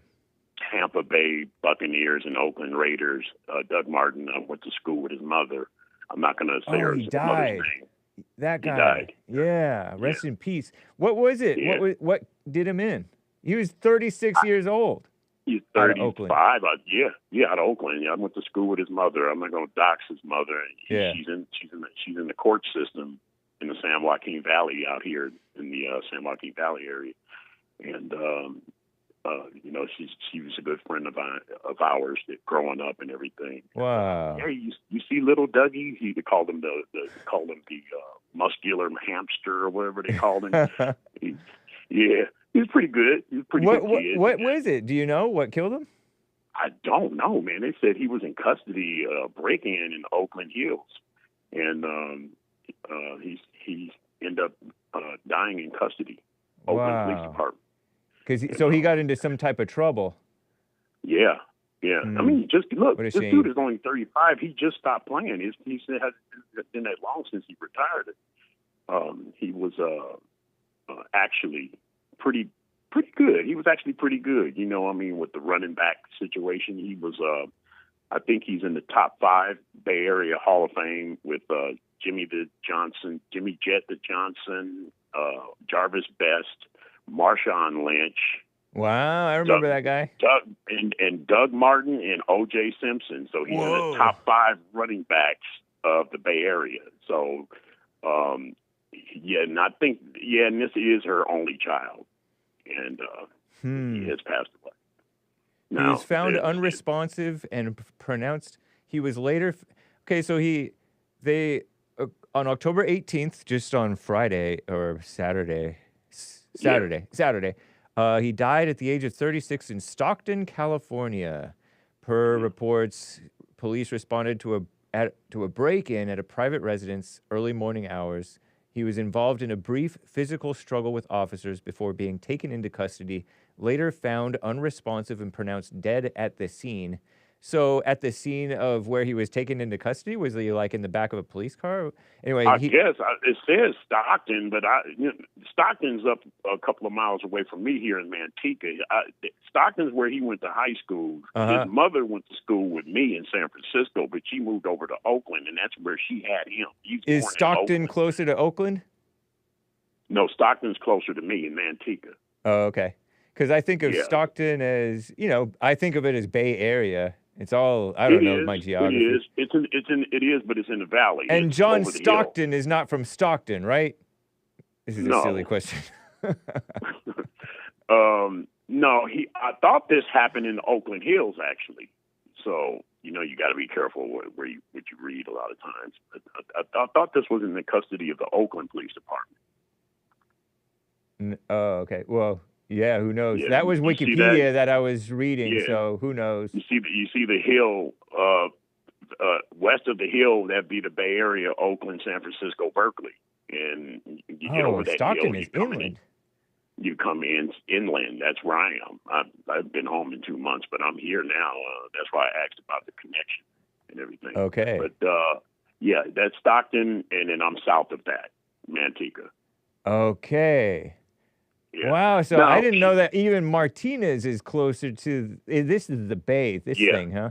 Tampa Bay Buccaneers and Oakland Raiders. Doug Martin went to school with his mother. I'm not going to say her mother's name. That guy. He died. Yeah, rest in peace. What was it? Yeah. What did him in? He was 36 years old. He's Out of 35. Oakland. Out of Oakland. Yeah, I went to school with his mother. I'm not going to dox his mother. She's in the court system in the San Joaquin Valley out here in the San Joaquin Valley area, and you know, she was a good friend of ours that growing up and everything. Wow. Yeah, you see little Dougie. He called him the muscular hamster or whatever they called him. Yeah, He was pretty good. He was a pretty good kid. What was it? Do you know what killed him? I don't know, man. They said he was in custody, break-in in Oakland Hills, and he ended up dying in custody. Oakland Police Department. So he got into some type of trouble. Yeah. I mean, just look. This shame. dude is only 35. He just stopped playing. He said it hasn't been that long since he retired. He was actually pretty good. He was actually pretty good. You know, I mean, with the running back situation, he was. I think he's in the top 5 Bay Area Hall of Fame with Jimmy Jet the Johnson, Jarvis Best, Marshawn Lynch. Wow, I remember that guy. Doug Martin and O.J. Simpson. So he's in the top 5 running backs of the Bay Area. So, and this is her only child, and he has passed away. He was found unresponsive and pronounced. He was later. So on October 18th, just on Friday or Saturday. He died at the age of 36 in Stockton, California. Per reports, police responded to a break-in at a private residence early morning hours. He was involved in a brief physical struggle with officers before being taken into custody, later found unresponsive and pronounced dead at the scene. So at the scene of where he was taken into custody, was he like in the back of a police car? Anyway, I guess it says Stockton, but Stockton's up a couple of miles away from me here in Manteca. Stockton's where he went to high school. His mother went to school with me in San Francisco, but she moved over to Oakland, and that's where she had him. Is Stockton closer to Oakland? No, Stockton's closer to me in Manteca. Oh, okay. Because I think of Stockton as, I think of it as Bay Area. It's all, I don't know my geography. It is, but it's in the valley. And John Stockton is not from Stockton, right? This is a silly question. No, I thought this happened in Oakland Hills, actually. So, you got to be careful what you read a lot of times. I thought this was in the custody of the Oakland Police Department. Oh, okay. Well, yeah, who knows? Yeah, that was Wikipedia that I was reading, so who knows? You see the hill, west of the hill, that'd be the Bay Area, Oakland, San Francisco, Berkeley. And you get over that Stockton hill, is inland. You come inland. That's where I am. I've been home in 2 months, but I'm here now. That's why I asked about the connection and everything. Okay. But, that's Stockton, and then I'm south of that, Manteca. Okay. Yeah. Wow, so I didn't know that even Martinez is closer to, this is the Bay, thing, huh?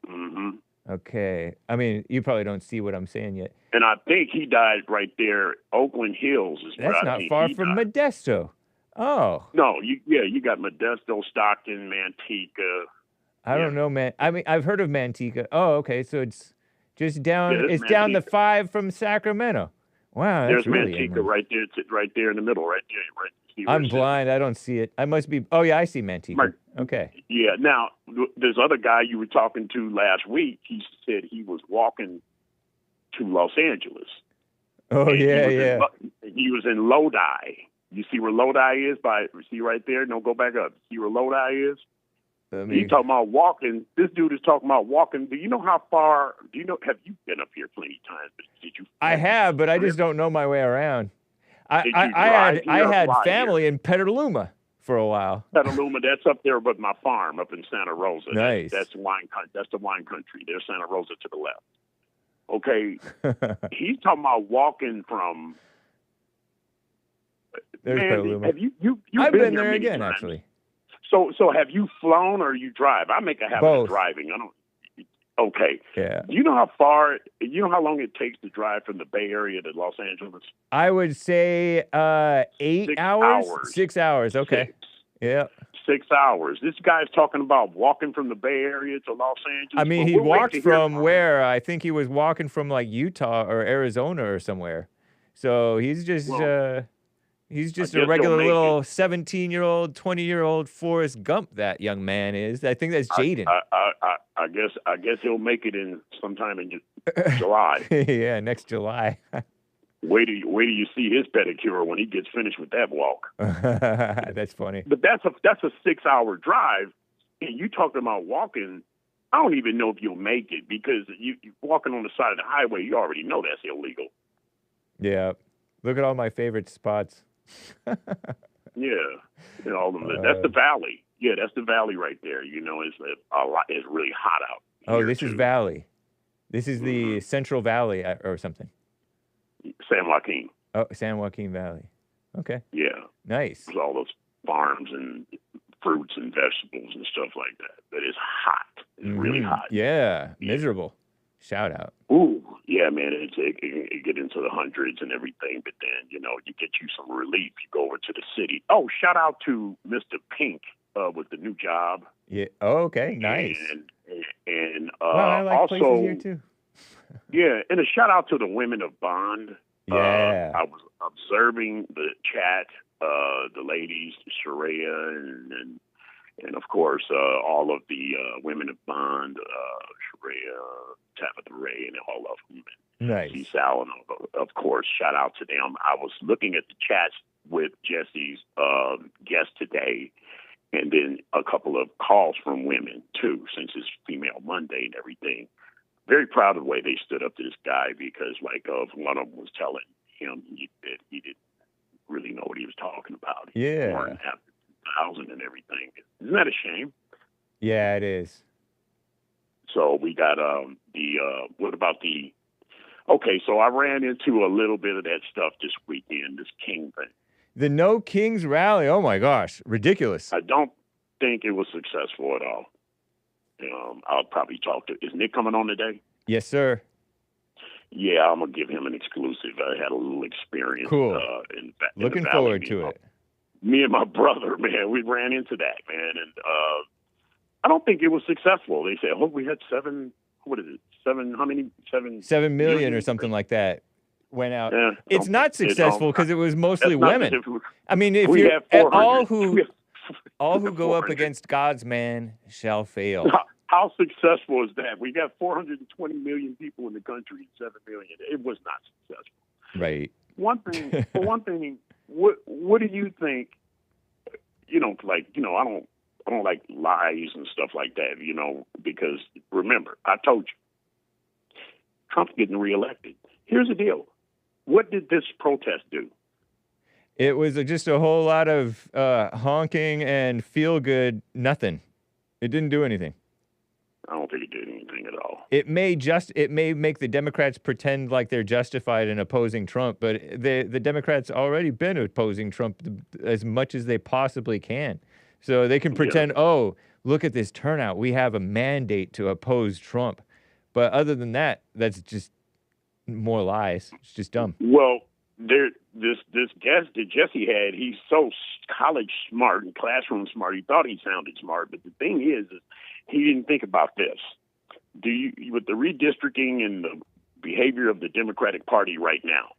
Mm-hmm. Okay. I mean, you probably don't see what I'm saying yet. And I think he died right there, Oakland Hills. That's not far from Modesto. Oh. No, you got Modesto, Stockton, Manteca. I don't know, man. I mean, I've heard of Manteca. Oh, okay, so it's just down, it's down the 5 from Sacramento. Wow, that's There's really Manteca right there. It's right there in the middle, right there. Right. I'm blind. I don't see it. I must be. Oh, yeah, I see Manteca. Okay. Yeah. Now, this other guy you were talking to last week, he said he was walking to Los Angeles. Oh, yeah. He was in Lodi. You see where Lodi is? See right there? No, go back up. See where Lodi is? He's talking about walking. This dude is talking about walking. Do you know how far? Have you been up here plenty of times? Did you? I have, but I just don't know my way around. I had family in Petaluma for a while. Petaluma, that's up there with my farm up in Santa Rosa. Nice. That's the wine country. There's Santa Rosa to the left. Okay. He's talking about walking from. There's Petaluma. Have you I've been there again, times. Actually. So have you flown or you drive? I make a habit of driving. I don't. Okay. Yeah. Do you know how far? You know how long it takes to drive from the Bay Area to Los Angeles? I would say 8 hours. 6 hours. Okay. 6. Yeah. 6 hours. This guy's talking about walking from the Bay Area to Los Angeles. I mean, he walked from where? I think he was walking from like Utah or Arizona or somewhere. So he's just a regular little 17-year-old, 20-year-old Forrest Gump. That young man is. I think that's Jaden. I guess he'll make it in sometime in July. Yeah, next July. Wait till you see his pedicure when he gets finished with that walk. That's funny. But that's a 6-hour drive, and you talking about walking. I don't even know if you'll make it because you walking on the side of the highway. You already know that's illegal. Yeah. Look at all my favorite spots. Yeah, all of them. That's the valley. Yeah, that's the valley right there. You know, it's a lot. It's really hot out. Oh, this is Valley. This is the Central Valley or something. San Joaquin. Oh, San Joaquin Valley. Okay. Yeah. Nice. There's all those farms and fruits and vegetables and stuff like that. But it's hot. It's really hot. Yeah. Miserable. Shout out. Ooh, yeah, man. It get into the hundreds and everything, but then, you get you some relief. You go over to the city. Oh, shout out to Mr. Pink with the new job. Yeah. Oh, okay. Nice. And I like also, places here too. Yeah, and a shout out to the women of Bond. Yeah. I was observing the chat, the ladies, Sharia, and of course, all of the women of Bond, Sharia, Tabitha Ray, and all of them. Nice. Sal, and of course, shout out to them. I was looking at the chats with Jesse's guest today, and then a couple of calls from women, too, since it's Female Monday and everything. Very proud of the way they stood up to this guy because, one of them was telling him that he didn't really know what he was talking about. Yeah. Born after 2000 and everything. Isn't that a shame? Yeah, it is. So we got what about the... Okay, so I ran into a little bit of that stuff this weekend, this King thing. The No Kings rally. Oh, my gosh. Ridiculous. I don't think it was successful at all. I'll probably talk to... Is Nick coming on today? Yes, sir. Yeah, I'm going to give him an exclusive. I had a little experience. Cool. In Looking forward to it. Me and my brother, man, we ran into that, man. And I don't think it was successful. They said, we had 7 million or something like that went out. Yeah, it's not successful because it was mostly women. I mean, if you all who go up against God's man shall fail. How successful is that? We got 420 million people in the country, 7 million. It was not successful. Right. One thing, what do you think? I don't like lies and stuff like that, because remember, I told you, Trump's getting reelected. Here's the deal. What did this protest do? It was just a whole lot of honking and feel good nothing. It didn't do anything. I don't think it did anything at all. It may make the Democrats pretend like they're justified in opposing Trump, but the Democrats already been opposing Trump as much as they possibly can. So they can pretend, oh, look at this turnout. We have a mandate to oppose Trump. But other than that, that's just more lies. It's just dumb. Well, this guest that Jesse had, he's so college smart and classroom smart. He thought he sounded smart, but the thing is he didn't think about this. With the redistricting and the behavior of the Democratic Party right now,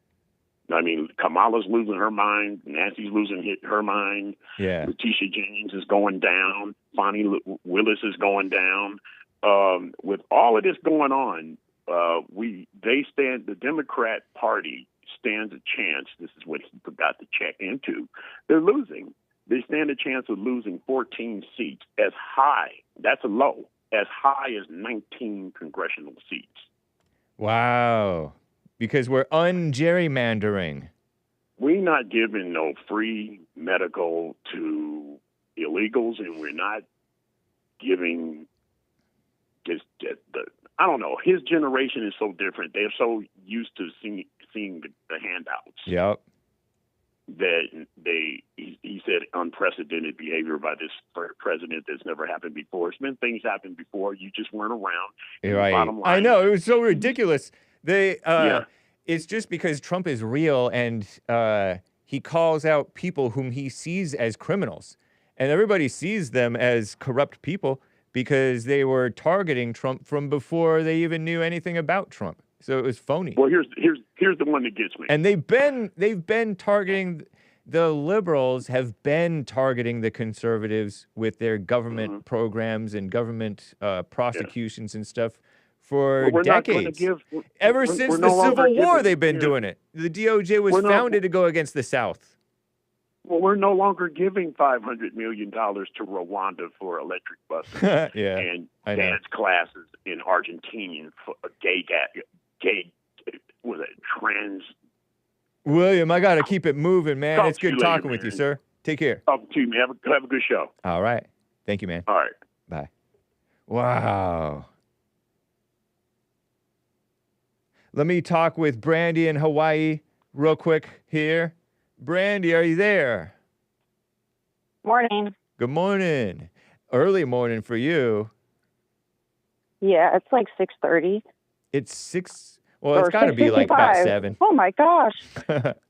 I mean, Kamala's losing her mind. Nancy's losing her mind. Yeah. Letitia James is going down. Fonnie Willis is going down. With all of this going on, the Democrat Party stands a chance. This is what he forgot to check into. They're losing. They stand a chance of losing 14 seats as high. That's a low. As high as 19 congressional seats. Wow. Because we're un-gerrymandering. We're not giving no free medical to illegals, and we're not giving I don't know. His generation is so different. They're so used to seeing the handouts. Yep. That he said unprecedented behavior by this president that's never happened before. It's been things happened before. You just weren't around. Right. Bottom line, I know. It was so ridiculous. It's just because Trump is real and he calls out people whom he sees as criminals. And everybody sees them as corrupt people because they were targeting Trump from before they even knew anything about Trump. So it was phony. Well, here's the one that gets me. And they've been targeting the liberals, have been targeting the conservatives with their government programs and government prosecutions and stuff for We're not going to decades. give. Ever we're since no the longer Civil War, giving- they've been yeah. doing it. The DOJ was We're not- founded to go against the South. Well, we're no longer giving $500 million to Rwanda for electric buses Yeah, and I know. dance classes in Argentinian for gay, was it trans? William, I got to keep it moving, man. Talk It's to you good later, talking with you, man. sir. Take care. Talk to you, man. Have a good show. All right. Thank you, man. All right. Bye. Wow. Let me talk with Brandy in Hawaii real quick here. Brandy, are you there? Morning. Good morning. Early morning for you. Yeah, it's like 6:30. It's 6. Well, it's got to be like about 6:55. 7. Oh my gosh.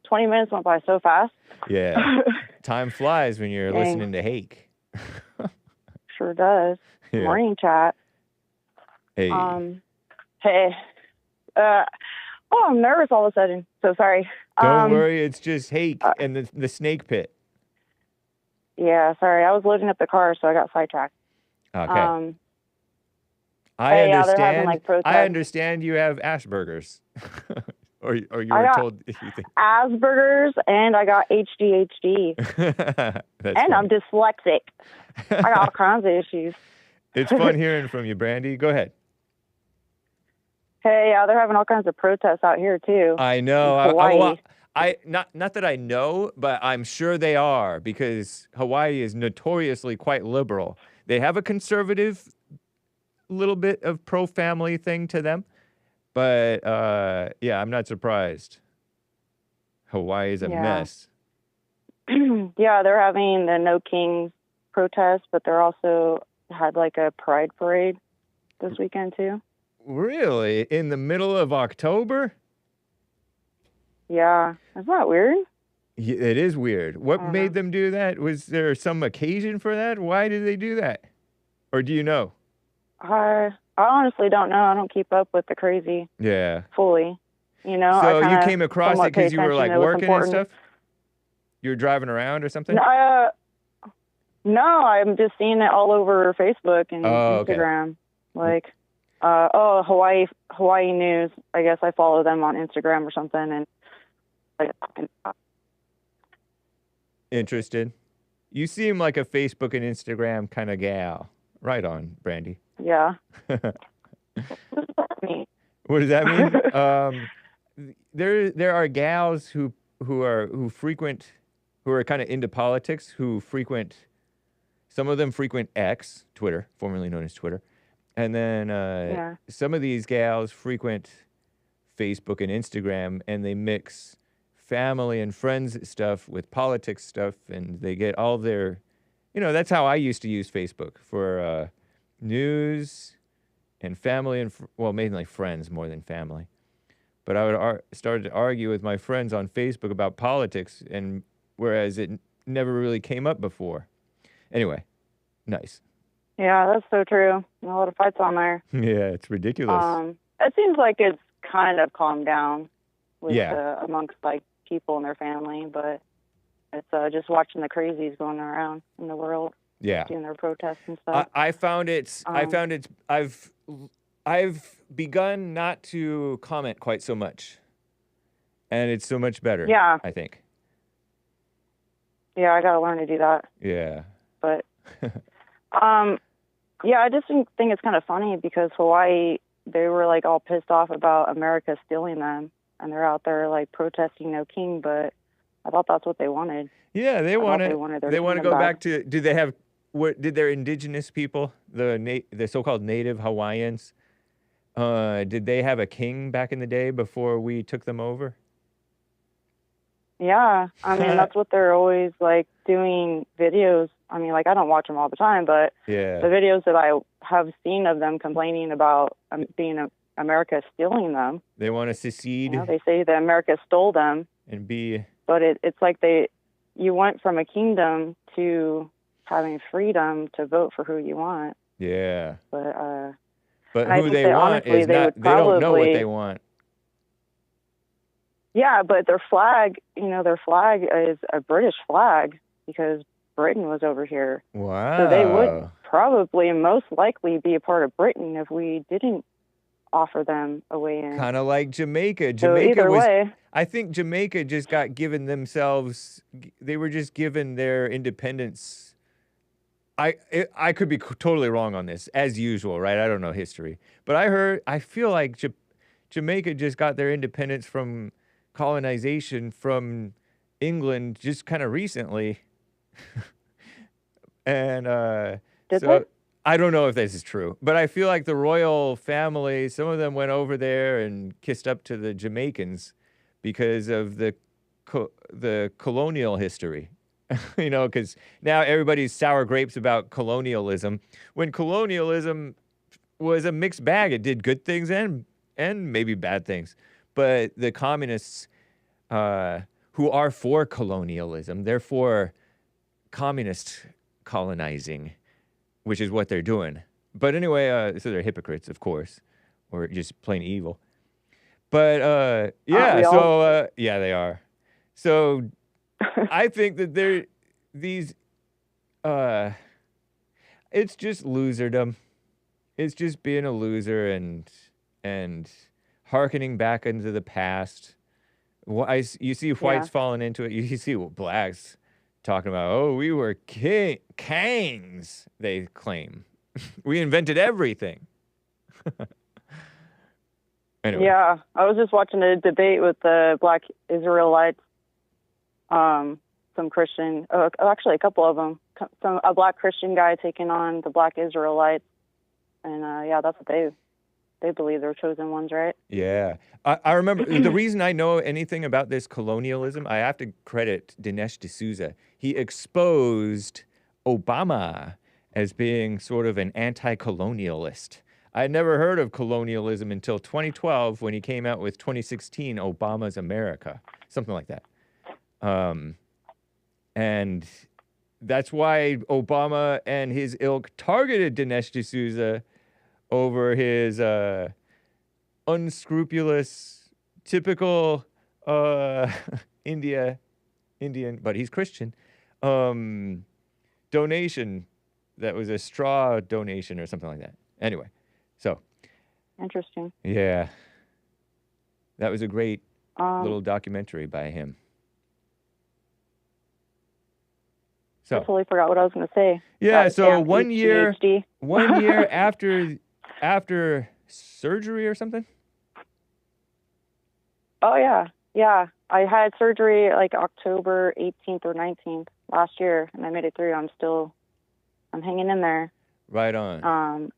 20 minutes went by so fast. Yeah. Time flies when you're Dang. listening to Hake. Sure does. Yeah. Morning chat. Hey. Hey. I'm nervous all of a sudden. So sorry. Don't worry. It's just Hake and the snake pit. Yeah, sorry. I was loading up the car, so I got sidetracked. Okay. I hey, yeah, they're understand. having, like, protests. I understand you have Asperger's, or you I were got told if you think. Asperger's, and I got ADHD. That's and I'm funny. dyslexic. I got all kinds of issues. It's fun hearing from you, Brandy. Go ahead. Hey, yeah, they're having all kinds of protests out here, too. I know. In Hawaii. Not that I know, but I'm sure they are, because Hawaii is notoriously quite liberal. They have a conservative little bit of pro-family thing to them, but yeah, I'm not surprised. Hawaii is a mess. Yeah, they're having the No Kings protest, but they're also had like a pride parade this weekend too. Really? In the middle of October? Yeah, isn't that weird? It is weird. What made them do that? Was there some occasion for that? Why did they do that? Or do you know? I honestly don't know. I don't keep up with the crazy Yeah. fully. You know. So I you kinda came across it somewhat pay because you were attention like to what's working and important. stuff? You were driving around or something? No, I'm just seeing it all over Facebook and okay. Instagram. Like, Hawaii News. I guess I follow them on Instagram or something, and Interested? You seem like a Facebook and Instagram kind of gal. Right on, Brandy. yeah. What does that mean? There are gals who frequent, who are kind of into politics, who frequent. Some of them frequent X, Twitter, formerly known as Twitter, and then some of these gals frequent Facebook and Instagram, and they mix family and friends stuff with politics stuff, and they get all their, that's how I used to use Facebook for news and family and mainly friends more than family. But I would started to argue with my friends on Facebook about politics, and whereas it never really came up before. Anyway, nice. Yeah, that's so true. A lot of fights on there. Yeah, it's ridiculous. It seems like it's kind of calmed down with Yeah. amongst like people and their family, but it's just watching the crazies going around in the world. Yeah. Doing their protests and stuff. I've begun not to comment quite so much, and it's so much better. Yeah. I think. Yeah, I got to learn to do that. Yeah. But, yeah, I just think it's kind of funny because Hawaii, they were like all pissed off about America stealing them, and they're out there like protesting No King, but I thought that's what they wanted. Yeah, they want to. They want to go back to. Do they have? Did their indigenous people, the so-called native Hawaiians, did they have a king back in the day before we took them over? Yeah, I mean that's what they're always like doing videos. I mean, like I don't watch them all the time, but yeah, the videos that I have seen of them complaining about being America stealing them. They want to secede. They say that America stole them, and be. But it's like you went from a kingdom to having freedom to vote for who you want. Yeah. But who they want is not. They don't know what they want. Yeah, but their flag is a British flag because Britain was over here. Wow. So they would probably most likely be a part of Britain if we didn't offer them a way in. Kind of like Jamaica. So Jamaica either was. way, I think Jamaica just got given themselves. They were just given their independence. I could be totally wrong on this, as usual, right? I don't know history, but I feel like Jamaica just got their independence from colonization from England just kind of recently. And Did so they? I don't know if this is true, but I feel like the royal family, some of them went over there and kissed up to the Jamaicans because of the colonial history. You know, because now everybody's sour grapes about colonialism, when colonialism was a mixed bag. It did good things and maybe bad things. But the communists who are for colonialism, they're for communist colonizing, which is what they're doing. But anyway, so they're hypocrites, of course, or just plain evil. But yeah, so yeah, they are. So I think that they're these. It's just loserdom. It's just being a loser and hearkening back into the past. You see whites falling into it. You see blacks talking about, oh, we were kings, they claim. We invented everything. Anyway. Yeah, I was just watching a debate with the Black Israelites, some Christian, actually a couple of them, a Black Christian guy taking on the Black Israelites, and yeah, that's what they believe they're chosen ones, right? Yeah. I remember the reason I know anything about this colonialism, I have to credit Dinesh D'Souza. He exposed Obama as being sort of an anti-colonialist. I had never heard of colonialism until 2012 when he came out with 2016 Obama's America, something like that. And that's why Obama and his ilk targeted Dinesh D'Souza over his unscrupulous, typical Indian, but he's Christian, donation that was a straw donation or something like that. Anyway, so. Interesting. Yeah. That was a great little documentary by him. So. I totally forgot what I was going to say. Yeah, so one ADHD. year after surgery or something? Oh, yeah. Yeah. I had surgery like October 18th or 19th last year, and I made it through. I'm hanging in there. Right on.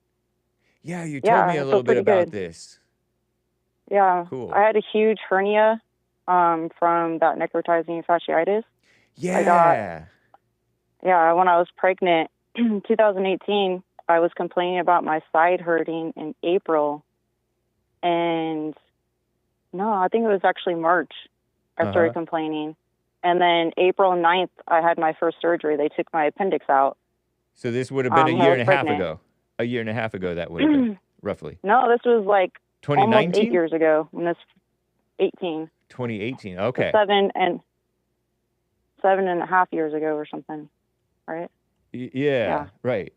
Yeah, you told yeah, me a little bit about this. Yeah. Cool. I had a huge hernia from that necrotizing fasciitis. Yeah. Yeah, when I was pregnant in 2018, I was complaining about my side hurting in April. And no, I think it was actually March I started complaining. And then April 9th, I had my first surgery. They took my appendix out. So this would have been a year and a half ago. A year and a half ago, that would have been, roughly. No, this was like 2019? almost 8 years ago. When this 18. 2018, okay. 7.5 years ago or something, right? Yeah, right,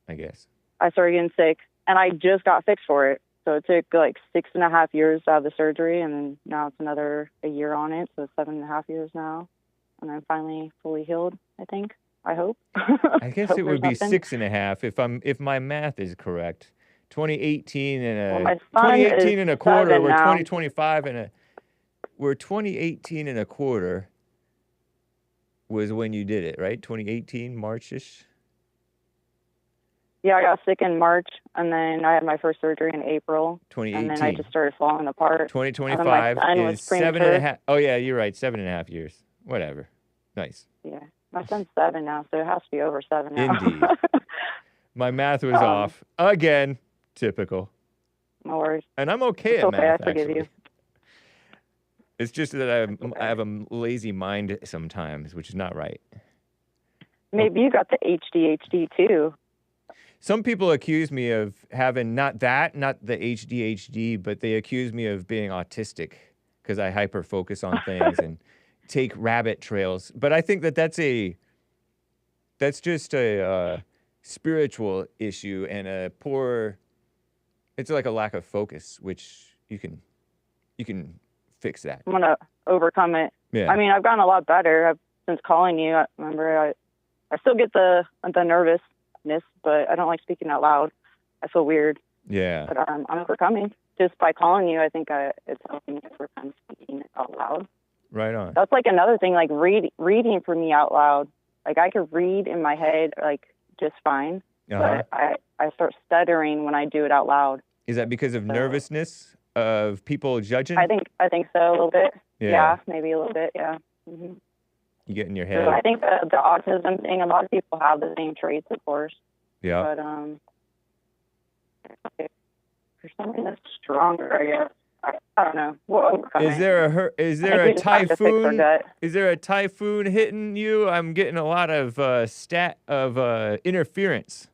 I guess. I started getting sick, and I just got fixed for it. So it took like 6.5 years to have the surgery, and then now it's another a year on it, so 7.5 years now. And I'm finally fully healed, I think. I hope. I guess it would be 6.5 if my math is correct. 2018 and a 2018 and a quarter. We're 2025 and we're 2018 and a quarter was when you did it, right? 2018 March-ish. Yeah, I got sick in March, and then I had my first surgery in April. 2018. And then I just started falling apart. 2025 is 7.5. Oh yeah, you're right. 7.5 years. Whatever. Nice. Yeah. My son's 7 now, so it has to be over 7 now. Indeed. My math was off. Again. Typical. No worries. And I'm okay it's at okay, math, I forgive actually. you. It's just that I have a lazy mind sometimes, which is not right. Maybe you got the ADHD too. Some people accuse me of having not the ADHD, but they accuse me of being autistic because I hyper-focus on things and take rabbit trails. But I think that's just a spiritual issue and a poor It's like a lack of focus, which you can fix that. I'm gonna overcome it. Yeah. I mean, I've gotten a lot better since calling you. I still get the nervousness, but I don't like speaking out loud. I feel weird. Yeah. But I'm overcoming. Just by calling you, I think it's helping me overcome speaking out loud. Right on. That's like another thing, like reading for me out loud. Like I could read in my head like just fine, but I start stuttering when I do it out loud. Is that because of nervousness of people judging? I think so, a little bit. Yeah. Maybe a little bit. Yeah. Mm-hmm. You get in your head. So I think the autism thing. A lot of people have the same traits, of course. Yeah. But for some reason, it's stronger. I guess. I don't know. Is there a typhoon? Is there a typhoon hitting you? I'm getting a lot of interference.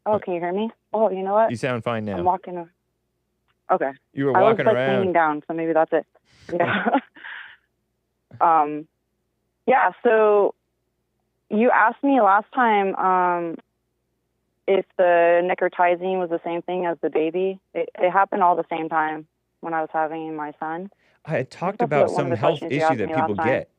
Oh, can you hear me? Oh, you know what? You sound fine now. I'm walking. Okay. You were walking I was around. leaning down, so maybe that's it. Yeah. Yeah. So you asked me last time if the necrotizing was the same thing as the baby. It happened all the same time when I was having my son. I had talked about some health issue that people get.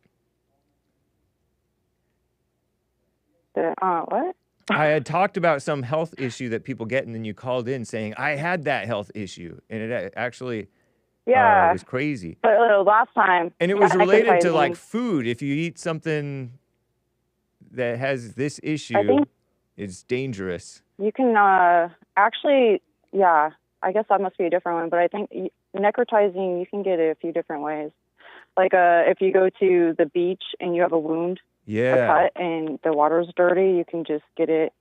What? I had talked about some health issue that people get, and then you called in saying, I had that health issue. And it actually was crazy. But last time. And it was related to like food. If you eat something that has this issue, it's dangerous. You can actually, yeah, I guess that must be a different one. But I think necrotizing, you can get it a few different ways. Like if you go to the beach and you have a wound, a cut, and the water's dirty, you can just get it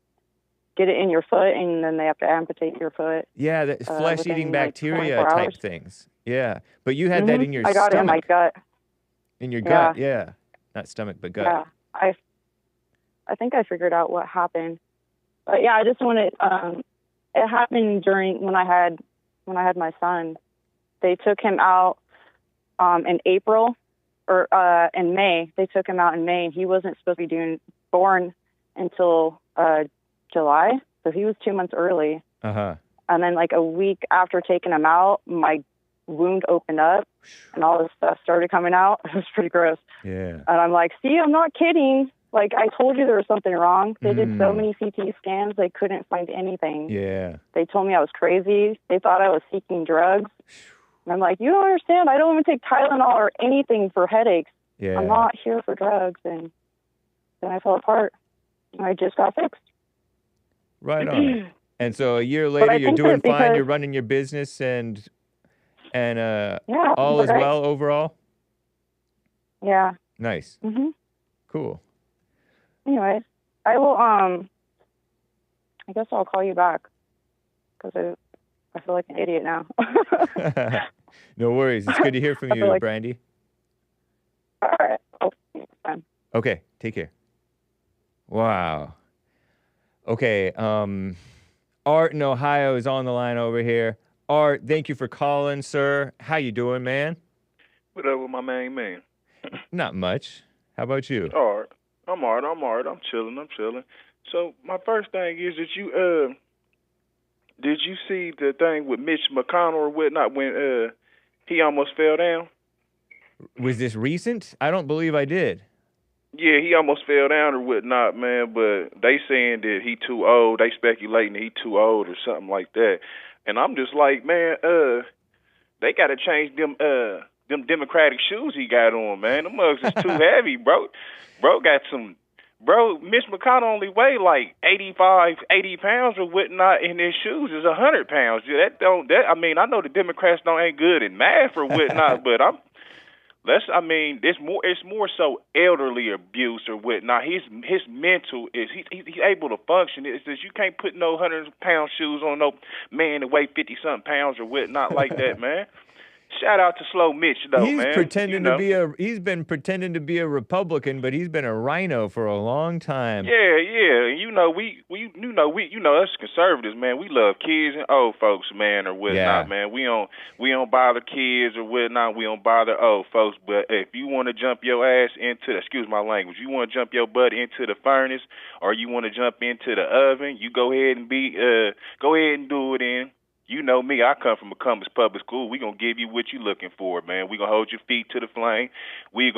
in your foot, and then they have to amputate your foot. Yeah, the flesh-eating bacteria like type things. Yeah, but you had that in your I got stomach. it in my gut. In your gut, yeah. Not stomach, but gut. Yeah, I think I figured out what happened. But yeah, I just wanted. It happened during when I had my son. They took him out in April. Or in May, they took him out in May, and he wasn't supposed to be born until July, so he was 2 months early. And then, like a week after taking him out, my wound opened up, and all this stuff started coming out. It was pretty gross. Yeah. And I'm like, see, I'm not kidding. Like I told you there was something wrong. They did so many CT scans, they couldn't find anything. Yeah. They told me I was crazy. They thought I was seeking drugs. And I'm like, you don't understand. I don't even take Tylenol or anything for headaches. Yeah. I'm not here for drugs. And then I fell apart. And I just got fixed. Right on. And so a year later, you're doing fine. You're running your business, and all is well overall. Yeah. Nice. Cool. Anyways, I will. I guess I'll call you back because I feel like an idiot now. No worries. It's good to hear from you, Brandi. All right. Fine. Okay. Take care. Wow. Okay. Art in Ohio is on the line over here. Art, thank you for calling, sir. How you doing, man? What up with my main man? Not much. How about you? All right. I'm all right. I'm chilling. So my first thing is that you did you see the thing with Mitch McConnell or whatnot when he almost fell down? Was this recent? I don't believe I did. Yeah, he almost fell down or whatnot, man. But they saying that he too old. They speculating that he too old or something like that. And I'm just like, man, they got to change them Democratic shoes he got on, man. Them mugs is too heavy, bro. Mitch McConnell only weigh like 80 pounds or whatnot, and his shoes is 100 pounds. Yeah, I mean, I know the Democrats ain't good in math or whatnot, but it's more so elderly abuse or whatnot. His mental is he's able to function. It's just you can't put no 100-pound shoes on no man that weigh 50-something pounds or whatnot like that, man. Shout out to Slow Mitch though, He's man. pretending You know. to be he's been pretending to be a Republican, but he's been a rhino for a long time. Yeah, yeah. You know, us conservatives, man, we love kids and old folks, man, or whatnot, man. We don't bother kids or whatnot. We don't bother old folks. But if you want to jump your ass into, excuse my language, you want to jump your butt into the furnace, or you want to jump into the oven, you go ahead and do it in. You know me, I come from a Compass Public School. We gonna give you what you looking for, man. We gonna hold your feet to the flame. What's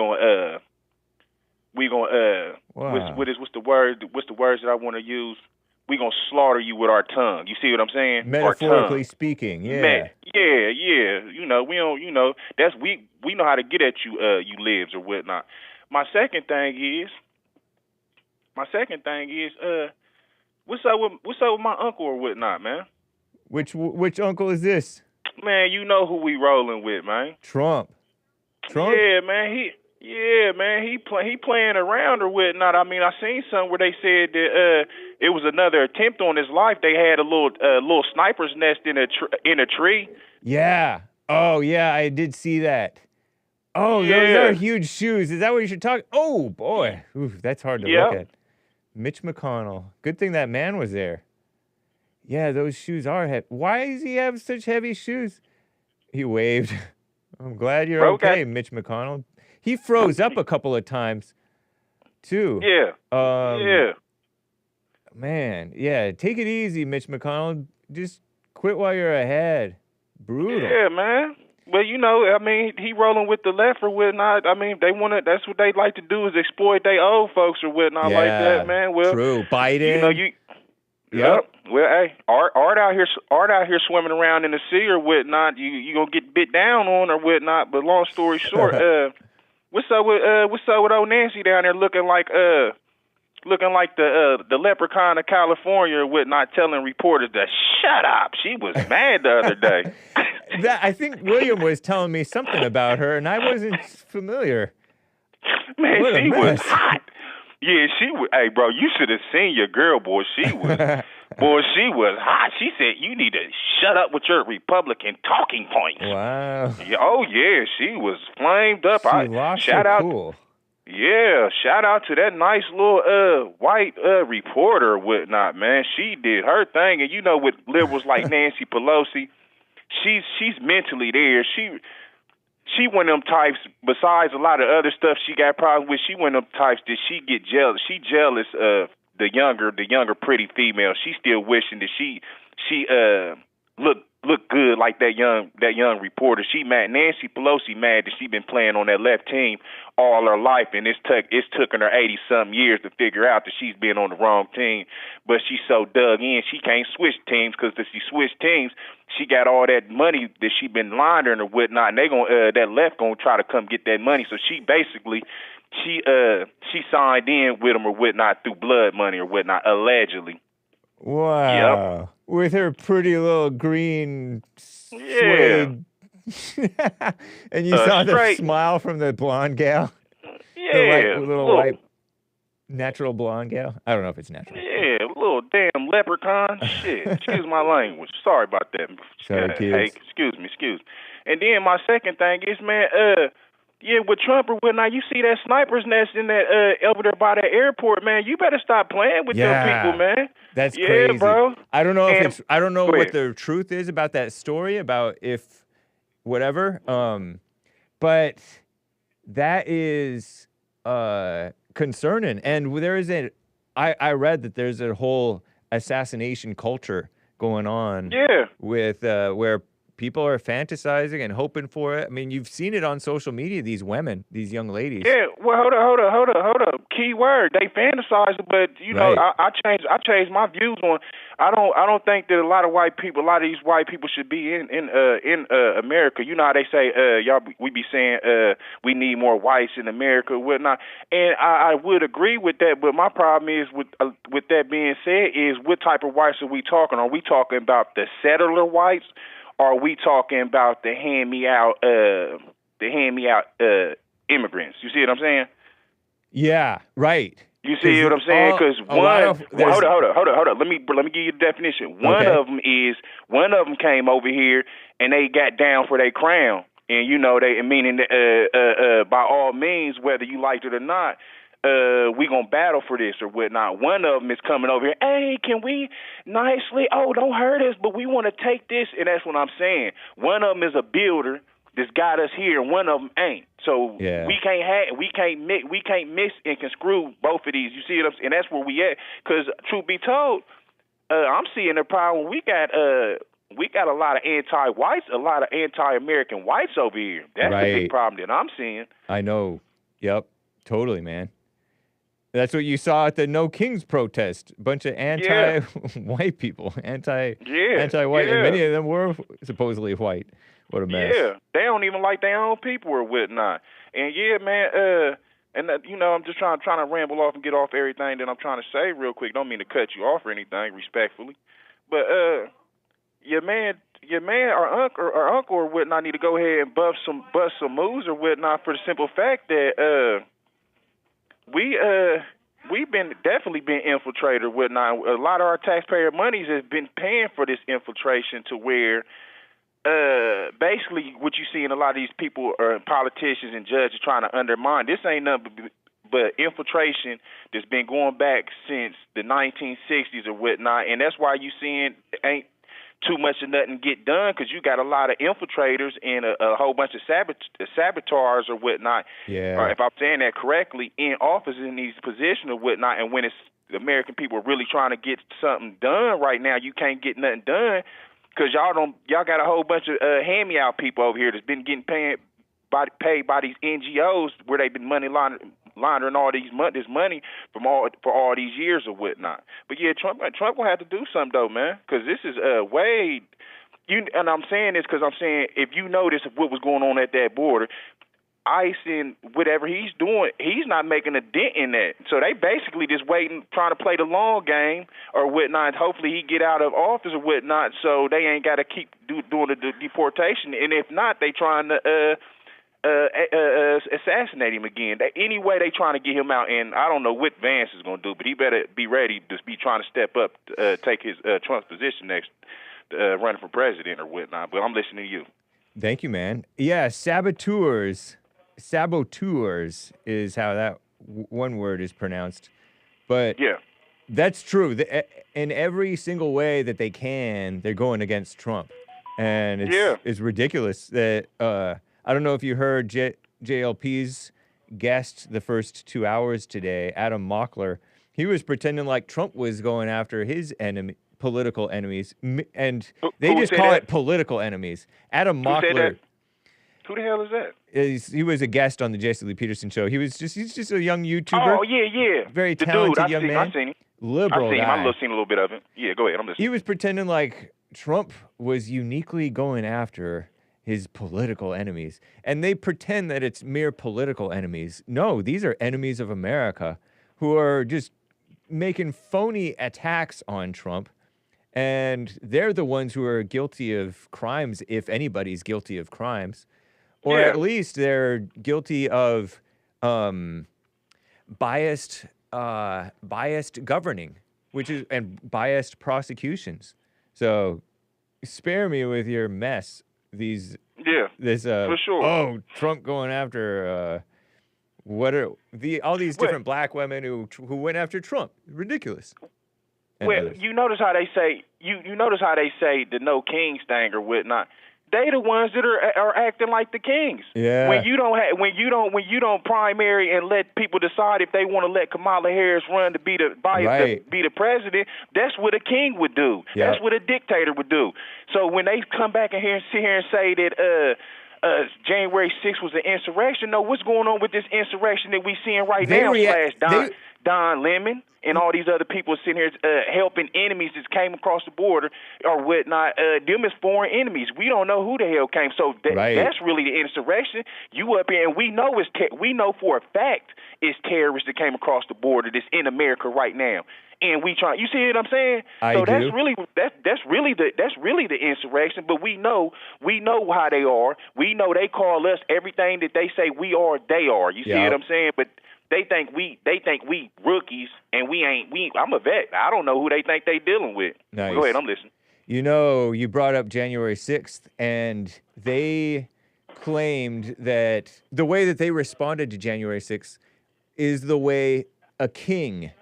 the words that I want to use? We gonna slaughter you with our tongue. You see what I'm saying? Metaphorically speaking, yeah. Yeah. You know, we don't. You know, we know how to get at you, you libs or whatnot. My second thing is, what's up with my uncle or whatnot, man? Which uncle is this? Man, you know who we rolling with, man. Trump. Yeah, man. He playing around or whatnot. I mean, I seen something where they said that it was another attempt on his life. They had a little sniper's nest in a tree. Yeah. Oh, yeah. I did see that. Oh, yeah. Those are huge shoes. Is that what you should talk? Oh boy, oof, that's hard to look at. Mitch McConnell. Good thing that man was there. Yeah, those shoes are heavy. Why does he have such heavy shoes? He waved. I'm glad you're okay, Mitch McConnell. He froze up a couple of times, too. Yeah. Man, yeah, take it easy, Mitch McConnell. Just quit while you're ahead. Brutal. Yeah, man. Well, you know, I mean, he rolling with the left or whatnot. I mean, that's what they like to do is exploit their old folks or whatnot like that, man. Well, true. Biden. You know, Yep. Well, hey, Art out here swimming around in the sea or whatnot. You gonna get bit down on or whatnot. But long story short, what's up with old Nancy down there looking like the leprechaun of California or whatnot, telling reporters to shut up. She was mad the other day. I think William was telling me something about her, and I wasn't familiar. Man, she was hot. Yeah, she was. Hey, bro, you should have seen your girl, boy. She was hot. She said, you need to shut up with your Republican talking points. Wow. Oh, yeah, she was flamed up. Shout out. Cool. Yeah, shout out to that nice little white reporter or whatnot, man. She did her thing. And you know, with liberals like Nancy Pelosi, she's mentally there. She one of them types, besides a lot of other stuff she got problems with, she one of them types that she get jealous. She jealous of the younger pretty female. She still wishing that she look good like that young reporter. She mad. Nancy Pelosi mad that she been playing on that left team all her life, and it's taken her 80-something years to figure out that she's been on the wrong team. But she's so dug in, she can't switch teams, because if she switch teams, she got all that money that she been laundering or whatnot, and they that left gonna try to come get that money. So she basically she signed in with them or whatnot through blood money or whatnot, allegedly. Wow. Yep. With her pretty little green suede. And you saw the smile from the blonde gal? Yeah. The little white natural blonde gal? I don't know if it's natural. Yeah, little damn leprechaun. Shit. Excuse my language. Sorry about that. Sorry, kids. Hey, excuse me. And then my second thing is, man, with Trump or whatnot, you see that sniper's nest in that over there by the airport, man. You better stop playing with them people, man. That's crazy, bro. I don't know what the truth is about that story, about if whatever. But that is concerning. And there is I read that there's a whole assassination culture going on. Yeah. With where people are fantasizing and hoping for it. I mean, you've seen it on social media, these women, these young ladies. Yeah, well, hold up. Key word, they fantasize, but you know, I changed my views on. I don't think that a lot of these white people should be in America. You know how they say, we be saying we need more whites in America or whatnot, and I would agree with that. But my problem is with that being said is, what type of whites are we talking? Are we talking about the settler whites? Or are we talking about the hand-me-out immigrants? You see what I'm saying? Yeah, right. You see what I'm saying? Because hold up. Let me give you the definition. One of them came over here and they got down for their crown. And they meaning by all means, whether you liked it or not, we gonna battle for this or whatnot. One of them is coming over here. Hey, can we nicely? Oh, don't hurt us, but we want to take this, and that's what I'm saying. One of them is a builder that's got us here, and one of them ain't. So we can't mix and conscrew both of these. You see what I'm saying? And that's where we at. Because truth be told, I'm seeing the problem. We got a lot of anti-whites, a lot of anti-American whites over here. That's the big problem that I'm seeing. I know. Yep. Totally, man. That's what you saw at the No Kings protest. A bunch of anti-white people, anti-white, and many of them were supposedly white. What a mess. Yeah, they don't even like their own people or whatnot. And man, I'm just trying to ramble off and get off everything that I'm trying to say real quick. Don't mean to cut you off or anything, respectfully, but your man or uncle or whatnot need to go ahead and bust some moves or whatnot for the simple fact that we've definitely been infiltrated or whatnot. A lot of our taxpayer monies has been paying for this infiltration to where basically what you see in a lot of these people or politicians and judges trying to undermine. This ain't nothing but infiltration that's been going back since the 1960s or whatnot, and that's why you seeing ain't too much of nothing get done because you got a lot of infiltrators and a whole bunch of saboteurs or whatnot. Yeah. Or if I'm saying that correctly, in office in these positions or whatnot, and when it's the American people really trying to get something done right now, you can't get nothing done because y'all got a whole bunch of hand-me-out people over here that's been getting paid by these NGOs where they've been money laundering all this money for all these years or whatnot. But yeah, Trump will have to do something though, man, because this is way. And I'm saying this because I'm saying if you notice what was going on at that border, ICE and whatever he's doing, he's not making a dent in that. So they basically just waiting, trying to play the long game or whatnot. Hopefully he get out of office or whatnot, so they ain't got to keep doing the deportation. And if not, they trying to assassinate him again. Any way they trying to get him out, and I don't know what Vance is going to do, but he better be ready to be trying to step up, take his Trump's position next, running for president or whatnot. But I'm listening to you. Thank you, man. Yeah, saboteurs is how that one word is pronounced. But yeah, that's true. In every single way that they can, they're going against Trump. And it's ridiculous that I don't know if you heard JLP's guest the first 2 hours today, Adam Mockler. He was pretending like Trump was going after his political enemies, and they just call it political enemies. Adam Mockler. Who the hell is that? He was a guest on the Jesse Lee Peterson show. He's just a young YouTuber. Oh yeah. Very talented young man. I've seen him. Liberal guy. I've seen a little bit of it. Yeah, go ahead. I'm listening. He was pretending like Trump was uniquely going after his political enemies. And they pretend that it's mere political enemies. No, these are enemies of America who are just making phony attacks on Trump. And they're the ones who are guilty of crimes, if anybody's guilty of crimes. Or at least they're guilty of biased governing, and biased prosecutions. So spare me with your mess. For sure. Oh, Trump going after all these different black women who went after Trump. Ridiculous. Well, you notice how they say the No Kings thing or whatnot. They the ones that are acting like the kings. Yeah. When you don't primary and let people decide if they want to let Kamala Harris run to be the president, that's what a king would do. Yep. That's what a dictator would do. So when they come back in here and sit here and say that January 6th was an insurrection, no, what's going on with this insurrection that we seeing right now? Don Lemon and all these other people sitting here helping enemies that came across the border or whatnot. Them is foreign enemies. We don't know who the hell came. So that's really the insurrection. You up here, and we know we know for a fact it's terrorists that came across the border that's in America right now. And we try. You see what I'm saying? That's really the insurrection. But we know how they are. We know they call us everything that they say we are. They are. You see what I'm saying? But they think we rookies, and we ain't. I'm a vet. I don't know who they think they dealing with. Nice. Go ahead, I'm listening. You know, you brought up January 6th, and they claimed that the way that they responded to January 6th is the way a king,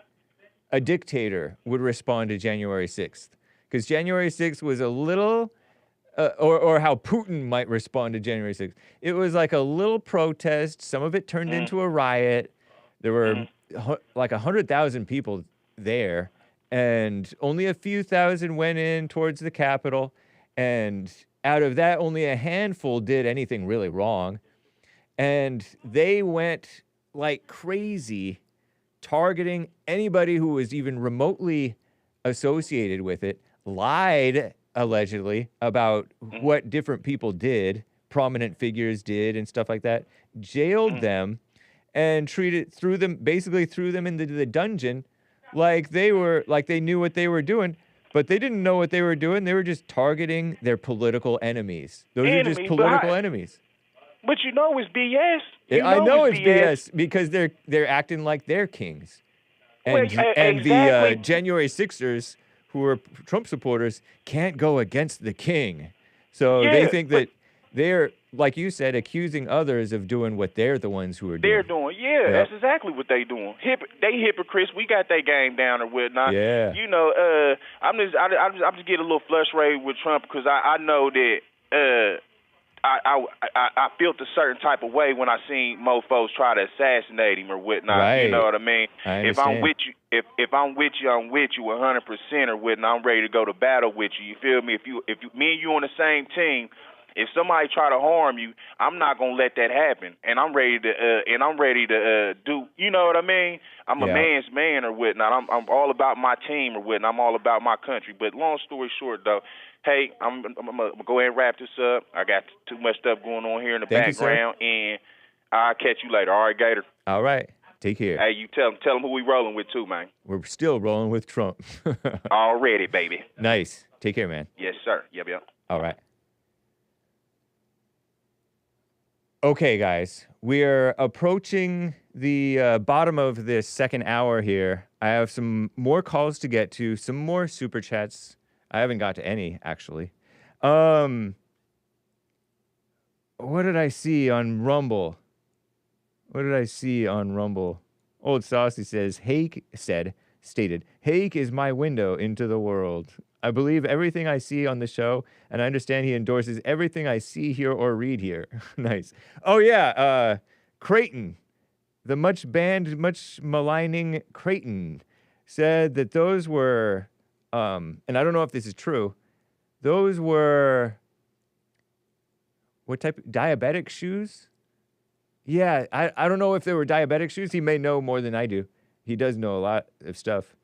a dictator, would respond to January 6th. Because January 6th was a little, or how Putin might respond to January 6th. It was like a little protest. Some of it turned into a riot. There were like 100,000 people there, and only a few thousand went in towards the Capitol. And out of that, only a handful did anything really wrong. And they went like crazy, targeting anybody who was even remotely associated with it, lied, allegedly, about what different people did, prominent figures did, and stuff like that, jailed them, and threw them into the dungeon like they knew what they were doing. But they didn't know what they were doing. They were just targeting their political enemies. Those are just political enemies. But you know it's BS. I know it's BS because they're acting like they're kings. And, and the January 6ers, who are Trump supporters, can't go against the king. So they think that they're, like you said, accusing others of doing what they're the ones who are doing. They're doing, that's exactly what they doing. They hypocrites. We got their game down or whatnot. Yeah. You know, I'm just getting a little frustrated with Trump because I know that I felt a certain type of way when I seen mofos try to assassinate him or whatnot. Right. You know what I mean? If I'm with you, if I'm with you, I'm with you 100% or whatnot. I'm ready to go to battle with you. You feel me? If me and you on the same team. If somebody try to harm you, I'm not gonna let that happen, and I'm ready to do. You know what I mean? I'm a man's man or whatnot. I'm all about my team or whatnot. I'm all about my country. But long story short, though, hey, I'm gonna go ahead and wrap this up. I got too much stuff going on here in the background, and I'll catch you later. All right, Gator. All right, take care. Hey, you tell them who we rolling with too, man. We're still rolling with Trump. Already, baby. Nice. Take care, man. Yes, sir. Yep. All right. Okay, guys, we are approaching the bottom of this second hour here. I have some more calls to get to, some more super chats. I haven't got to any, actually. What did I see on Rumble? Old Saucy says, Hake stated, Hake is my window into the world. I believe everything I see on the show, and I understand he endorses everything I see, hear, or read here. Nice. Oh, yeah, Creighton, the much banned, much maligning Creighton, said that those were, and I don't know if this is true, those were, what type, diabetic shoes? Yeah, I don't know if they were diabetic shoes. He may know more than I do. He does know a lot of stuff.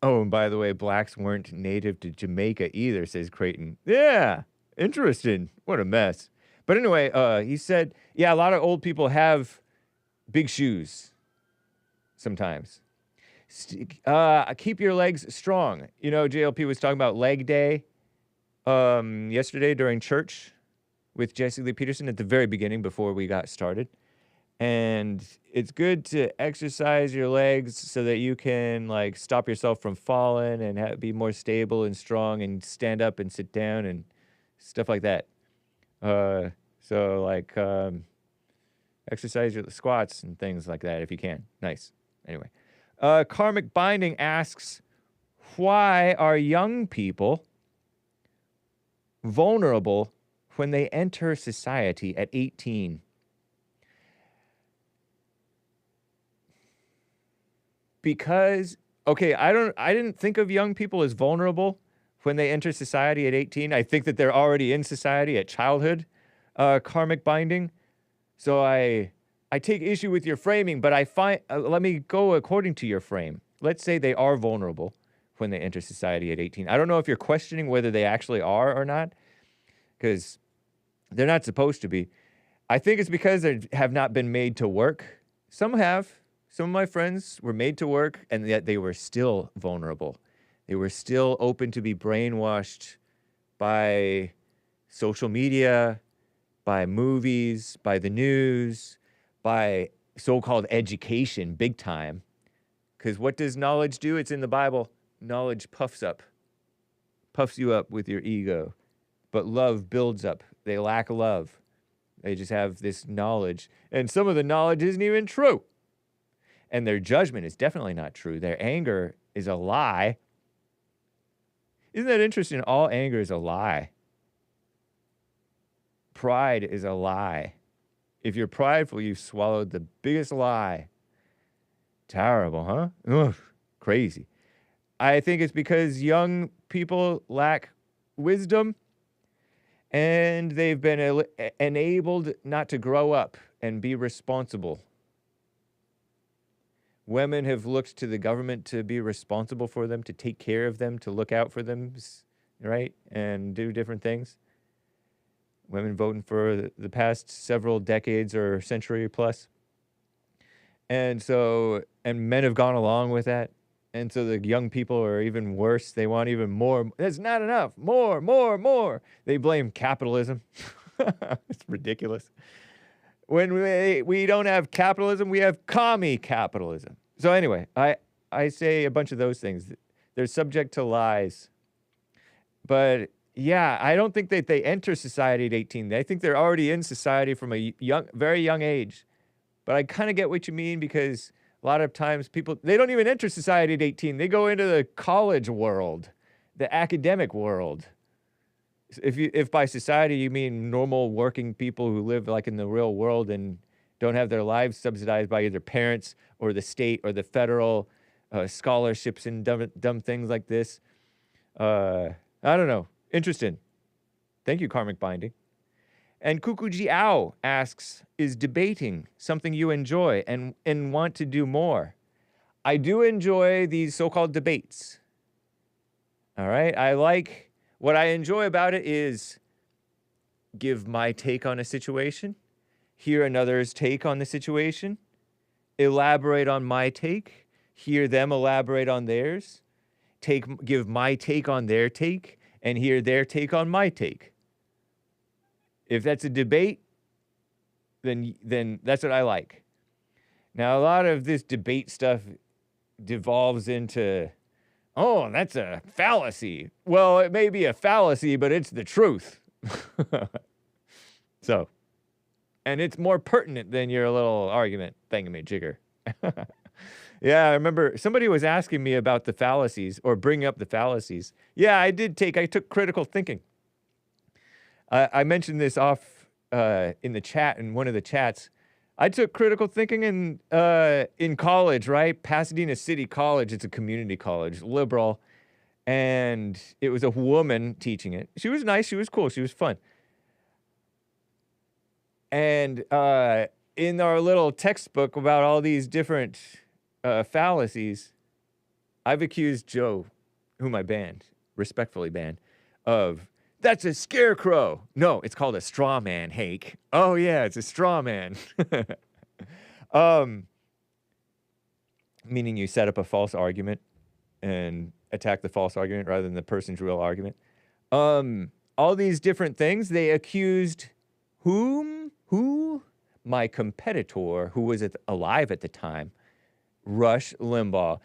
Oh, and by the way, blacks weren't native to Jamaica either, says Creighton. Yeah, interesting. What a mess. But anyway, he said, yeah, a lot of old people have big shoes sometimes. Keep your legs strong. You know, JLP was talking about leg day yesterday during church with Jesse Lee Peterson at the very beginning before we got started. And it's good to exercise your legs so that you can like stop yourself from falling and be more stable and strong and stand up and sit down and stuff like that. So like exercise your squats and things like that if you can. Nice. Anyway, Karmic Binding asks, why are young people vulnerable when they enter society at 18? Because, okay, I didn't think of young people as vulnerable when they enter society at 18. I think that they're already in society at childhood, Karmic Binding. So I take issue with your framing, but I find, let me go according to your frame. Let's say they are vulnerable when they enter society at 18. I don't know if you're questioning whether they actually are or not, because they're not supposed to be. I think it's because they have not been made to work. Some have. Some of my friends were made to work, and yet they were still vulnerable. They were still open to be brainwashed by social media, by movies, by the news, by so-called education, big time. Because what does knowledge do? It's in the Bible. Knowledge puffs you up with your ego. but love builds up. They lack love. They just have this knowledge, and some of the knowledge isn't even true. And their judgment is definitely not true. Their anger is a lie. Isn't that interesting? All anger is a lie. Pride is a lie. If you're prideful, you've swallowed the biggest lie. Terrible, huh? Ugh, crazy. I think it's because young people lack wisdom, and they've been enabled not to grow up and be responsible. Women have looked to the government to be responsible for them, to take care of them, to look out for them, right? And do different things. Women voting for the past several decades or century plus. And so, and men have gone along with that. And so the young people are even worse. They want even more. That's not enough. More, more, more. They blame capitalism. It's ridiculous. When we don't have capitalism, we have commie capitalism. So anyway, I say a bunch of those things. They're subject to lies. But yeah, I don't think that they enter society at 18. I think they're already in society from a very young age. But I kind of get what you mean, because a lot of times people, they don't even enter society at 18. They go into the college world, the academic world. If by society you mean normal working people who live like in the real world and don't have their lives subsidized by either parents or the state or the federal scholarships and dumb things like this. I don't know. Interesting. Thank you, Karmic Binding. And Kukuji Ao asks, is debating something you enjoy and want to do more? I do enjoy these so-called debates. All right? What I enjoy about it is give my take on a situation, hear another's take on the situation, elaborate on my take, hear them elaborate on theirs, give my take on their take, and hear their take on my take. If that's a debate, then that's what I like. Now, a lot of this debate stuff devolves into, oh, that's a fallacy. Well, it may be a fallacy, but it's the truth. So, and it's more pertinent than your little argument thingamajigger. Yeah, I remember somebody was asking me about the fallacies or bringing up the fallacies. Yeah, I took critical thinking. I mentioned this off in the chat, in one of the chats. I took critical thinking in college, right? Pasadena City College. It's a community college, liberal. And it was a woman teaching it. She was nice. She was cool. She was fun. And in our little textbook about all these different fallacies, I've accused Joe, whom I respectfully banned, of, that's a scarecrow. No, it's called a straw man, Hake. Oh, yeah, it's a straw man. Meaning you set up a false argument and attack the false argument rather than the person's real argument. All these different things, they accused who? My competitor, who was alive at the time, Rush Limbaugh.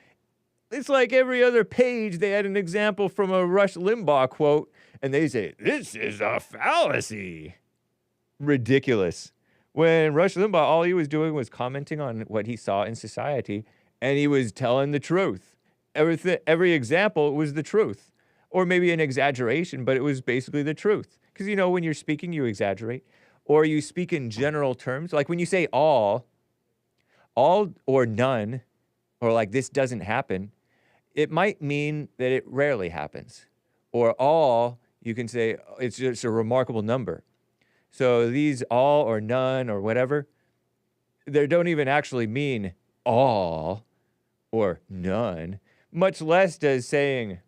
It's like every other page, they had an example from a Rush Limbaugh quote, and they say, this is a fallacy. Ridiculous. When Rush Limbaugh, all he was doing was commenting on what he saw in society, and he was telling the truth. Every example was the truth. Or maybe an exaggeration, but it was basically the truth. Because, when you're speaking, you exaggerate. Or you speak in general terms. Like when you say all or none, or like this doesn't happen, it might mean that it rarely happens. Or all, you can say it's just a remarkable number. So these all or none or whatever, they don't even actually mean all or none, much less does saying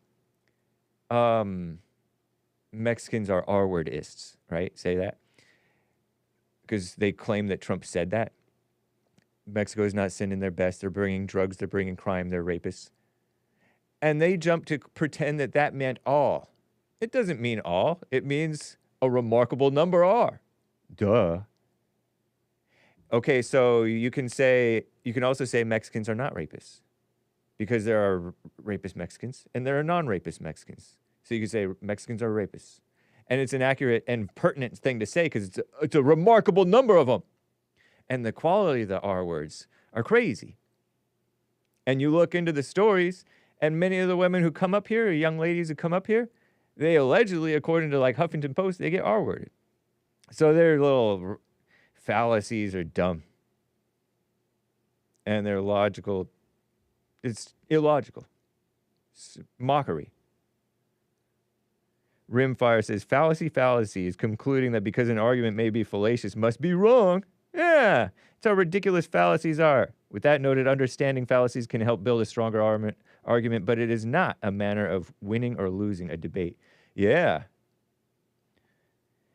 Mexicans are R-wordists, right? Say that. Because they claim that Trump said that. Mexico is not sending their best. They're bringing drugs. They're bringing crime. They're rapists. And they jump to pretend that that meant all. It doesn't mean all. It means a remarkable number are. Duh. Okay, so you can also say Mexicans are not rapists. Because there are rapist Mexicans and there are non-rapist Mexicans. So you can say Mexicans are rapists. And it's an accurate and pertinent thing to say because it's a remarkable number of them. And the quality of the R words are crazy. And you look into the stories, and many of the women who come up here, or young ladies who come up here, they allegedly, according to like Huffington Post, they get R-worded. So their little fallacies are dumb. And they're logical. It's illogical. It's mockery. Rimfire says, fallacies, concluding that because an argument may be fallacious must be wrong. Yeah, it's how ridiculous fallacies are. With that noted, understanding fallacies can help build a stronger argument, but it is not a manner of winning or losing a debate. Yeah.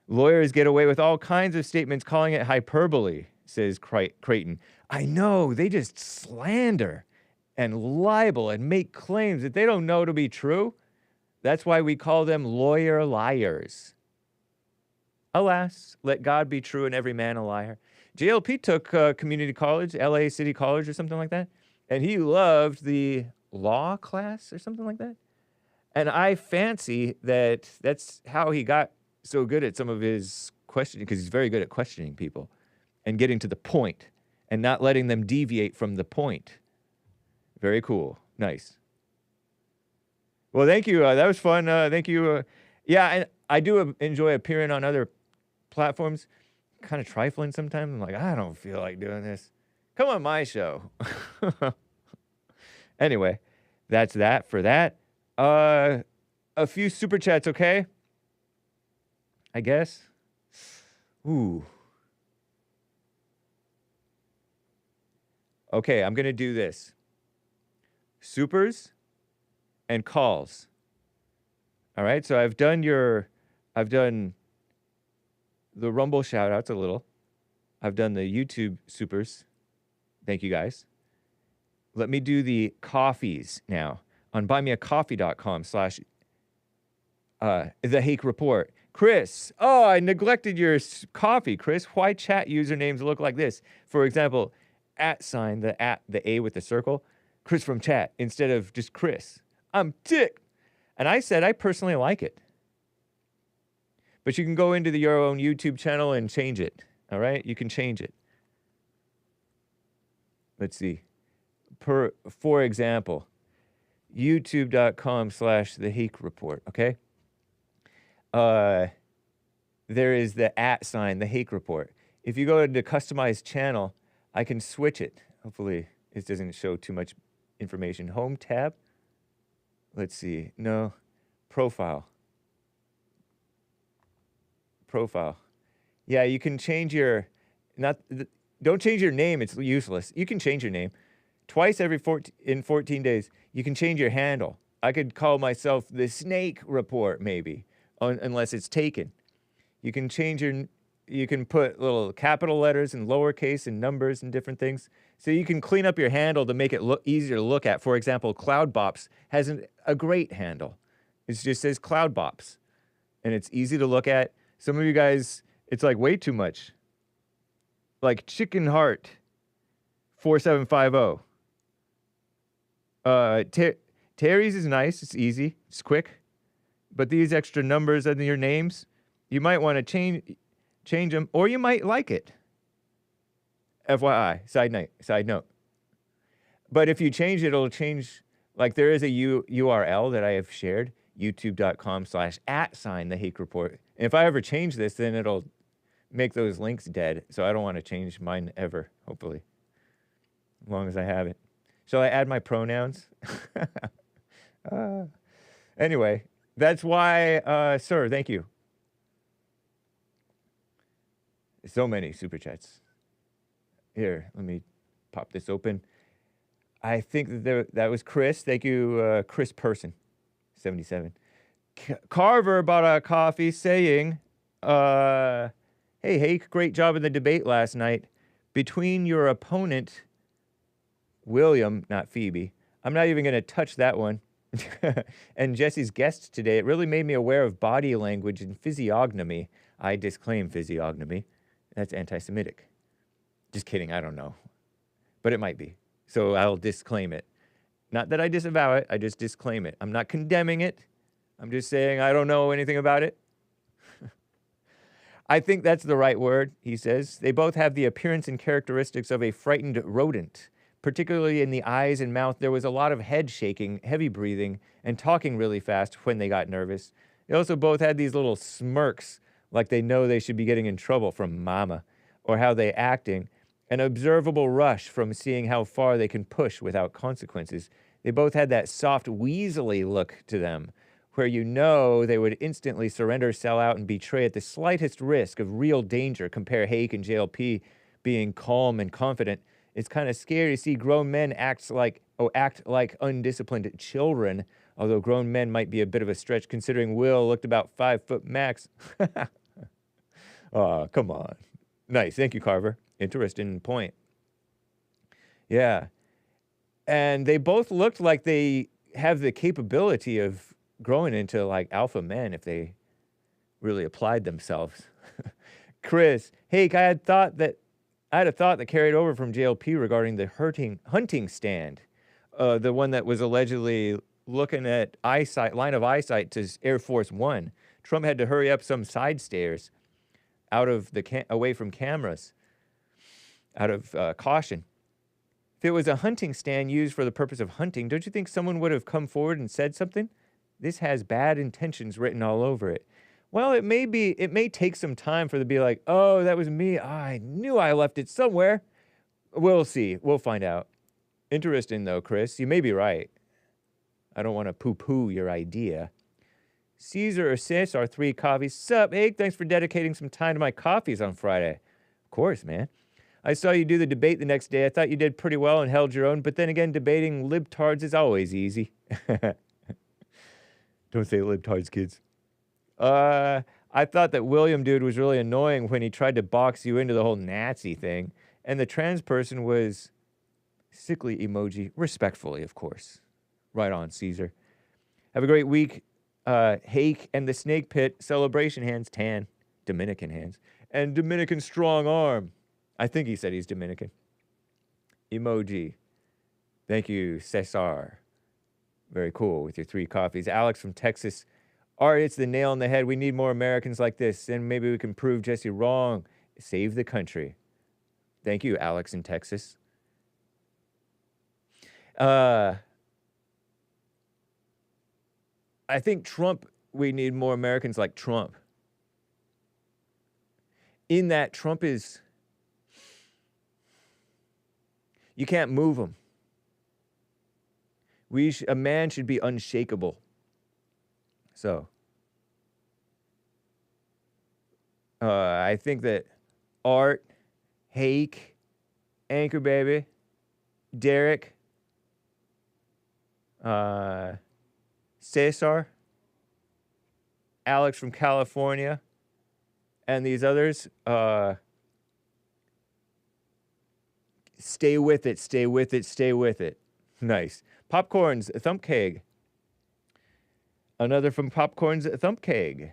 Lawyers get away with all kinds of statements calling it hyperbole, says Creighton. I know, they just slander and libel and make claims that they don't know to be true. That's why we call them lawyer liars. Alas, let God be true and every man a liar. JLP took community college, LA City College or something like that, and he loved the law class or something like that. And I fancy that that's how he got so good at some of his questioning, because he's very good at questioning people and getting to the point and not letting them deviate from the point. Very cool. Nice. Well, thank you. That was fun. Thank you. Yeah, and I do enjoy appearing on other platforms. Kind of trifling sometimes. I'm like, I don't feel like doing this. Come on my show. Anyway, that's that for that. A few super chats, okay? I guess. Ooh. Okay, I'm going to do this. Supers and calls. All right, so I've done the Rumble shout-outs a little. I've done the YouTube supers. Thank you, guys. Let me do the coffees now on buymeacoffee.com/The Hake Report. Chris, oh, I neglected your coffee, Chris. Why chat usernames look like this? For example, @ the A with the circle, Chris from chat, instead of just Chris. I'm ticked. And I said I personally like it. But you can go into your own YouTube channel and change it. All right? You can change it. Let's see. For example, youtube.com/The Hake Report, okay? There is the @ the Hake Report. If you go into customize channel, I can switch it. Hopefully it doesn't show too much information. Home tab. Let's see. No. Profile. Yeah, you can change your, don't change your name. It's useless. You can change your name. Twice in 14 days, you can change your handle. I could call myself the Snake Report, maybe, unless it's taken. You can you can put little capital letters and lowercase and numbers and different things. So you can clean up your handle to make it look easier to look at. For example, Cloud Bops has a great handle. It just says Cloud Bops. And it's easy to look at. Some of you guys, it's like way too much. Like Chicken Heart 4750. Terry's is nice. It's easy. It's quick. But these extra numbers and your names, you might want to change them, or you might like it. FYI, side note. But if you change it, it'll change. Like there is a URL that I have shared, youtube.com/@The Hake Report. And if I ever change this, then it'll make those links dead. So I don't want to change mine ever, hopefully. As long as I have it. Shall I add my pronouns? Anyway, that's why, sir, thank you. So many super chats. Here, let me pop this open. I think that was Chris. Thank you, Chris Person, 77. Carver bought a coffee saying, hey, Hake, great job in the debate last night. Between your opponent, William, not Phoebe, I'm not even going to touch that one, and Jesse's guest today, it really made me aware of body language and physiognomy. I disclaim physiognomy. That's anti-Semitic. Just kidding, I don't know. But it might be. So I'll disclaim it. Not that I disavow it, I just disclaim it. I'm not condemning it. I'm just saying I don't know anything about it. I think that's the right word, he says. They both have the appearance and characteristics of a frightened rodent. Particularly in the eyes and mouth, there was a lot of head shaking, heavy breathing, and talking really fast when they got nervous. They also both had these little smirks, like they know they should be getting in trouble from mama, or how they acting, an observable rush from seeing how far they can push without consequences. They both had that soft, weaselly look to them, where you know they would instantly surrender, sell out, and betray at the slightest risk of real danger. Compare Hake and JLP being calm and confident. It's kind of scary to see grown men act like undisciplined children, although grown men might be a bit of a stretch considering Will looked about 5 foot max. Oh, come on. Nice. Thank you, Carver. Interesting point. Yeah. And they both looked like they have the capability of growing into like alpha men if they really applied themselves. Chris, hey, I had a thought that carried over from JLP regarding the hunting stand, the one that was allegedly looking at line of eyesight to Air Force One. Trump had to hurry up some side stairs away from cameras, out of caution. If it was a hunting stand used for the purpose of hunting, don't you think someone would have come forward and said something? This has bad intentions written all over it. Well, it may take some time for them to be like, oh, that was me. I knew I left it somewhere. We'll see. We'll find out. Interesting, though, Chris. You may be right. I don't want to poo-poo your idea. Caesar assists our 3 coffees. Sup, Hake? Thanks for dedicating some time to my coffees on Friday. Of course, man. I saw you do the debate the next day. I thought you did pretty well and held your own, but then again, debating libtards is always easy. Don't say libtards, kids. I thought that William dude was really annoying when he tried to box you into the whole Nazi thing. And the trans person was sickly emoji. Respectfully, of course. Right on, Caesar. Have a great week. Hake and the Snake Pit. Celebration hands. Tan. Dominican hands. And Dominican strong arm. I think he said he's Dominican. Emoji. Thank you, Cesar. Very cool with your 3 coffees. Alex from Texas. All right, it's the nail on the head. We need more Americans like this, and maybe we can prove Jesse wrong. Save the country. Thank you, Alex in Texas. I think we need more Americans like Trump. In that Trump is, you can't move him. A man should be unshakable. So, I think that Art, Hake, Anchor Baby, Derek, Cesar, Alex from California, and these others, stay with it, stay with it, stay with it. Nice. Popcorn's Thump Keg. Another from Popcorn's Thump Keg.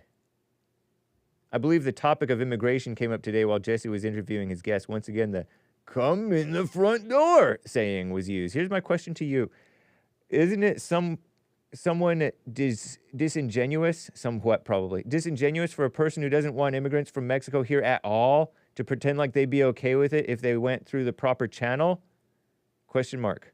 I believe the topic of immigration came up today while Jesse was interviewing his guest. Once again, the "come in the front door" saying was used. Here's my question to you. Isn't it someone disingenuous, somewhat probably, disingenuous for a person who doesn't want immigrants from Mexico here at all to pretend like they'd be okay with it if they went through the proper channel? Question mark.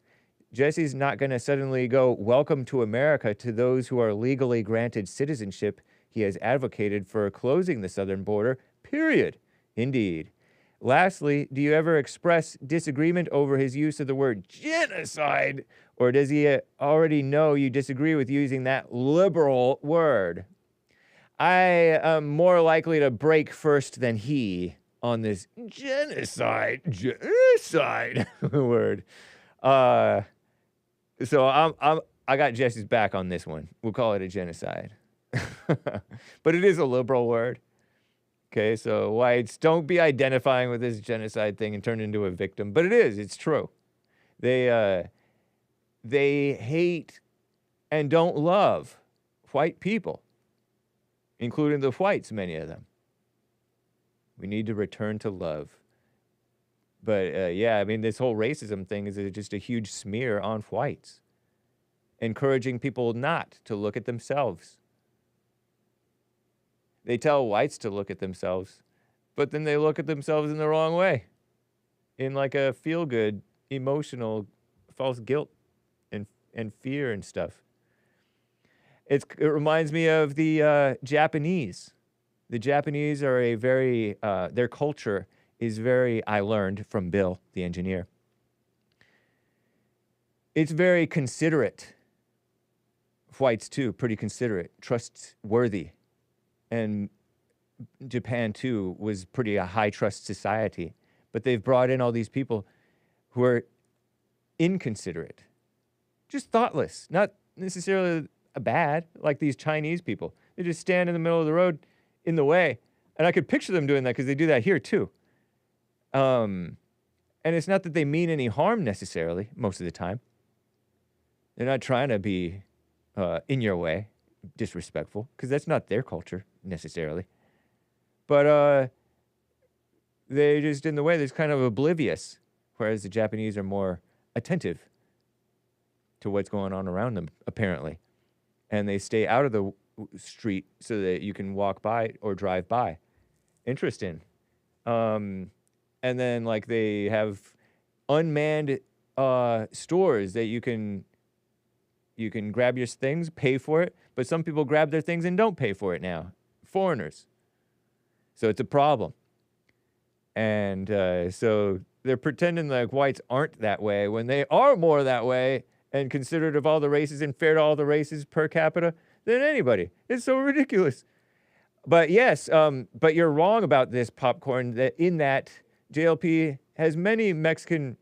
Jesse's not going to suddenly go, welcome to America to those who are legally granted citizenship. He has advocated for closing the southern border, period. Indeed. Lastly, do you ever express disagreement over his use of the word genocide? Or does he already know you disagree with using that liberal word? I am more likely to break first than he on this genocide word. So I got Jesse's back on this one. We'll call it a genocide. But it is a liberal word. Okay, so whites, don't be identifying with this genocide thing and turn into a victim. But it is, it's true. They hate and don't love white people, including the whites, many of them. We need to return to love. But yeah, I mean, this whole racism thing is just a huge smear on whites, encouraging people not to look at themselves. They tell whites to look at themselves. but then they look at themselves in the wrong way, in like a feel-good, emotional, false guilt and fear and stuff. It reminds me of the Japanese. The Japanese are a very, their culture is very, I learned from Bill, the engineer. It's very considerate. Whites, too, pretty considerate, trustworthy. And Japan, too, was pretty a high-trust society. But they've brought in all these people who are inconsiderate, just thoughtless, not necessarily bad, like these Chinese people. They just stand in the middle of the road in the way. And I could picture them doing that because they do that here, too. And it's not that they mean any harm necessarily, most of the time. They're not trying to be in your way, disrespectful, because that's not their culture necessarily. But they're just in the way. They're just kind of oblivious, whereas the Japanese are more attentive to what's going on around them, apparently. And they stay out of the street so that you can walk by or drive by. Interesting. And then, like, they have unmanned stores that you can grab your things, pay for it, but some people grab their things and don't pay for it now. Foreigners. So it's a problem. And so they're pretending like whites aren't that way when they are more that way and considerate of all the races and fair to all the races per capita than anybody. It's so ridiculous. But yes, but you're wrong about this, Popcorn, that in that JLP has many Mexican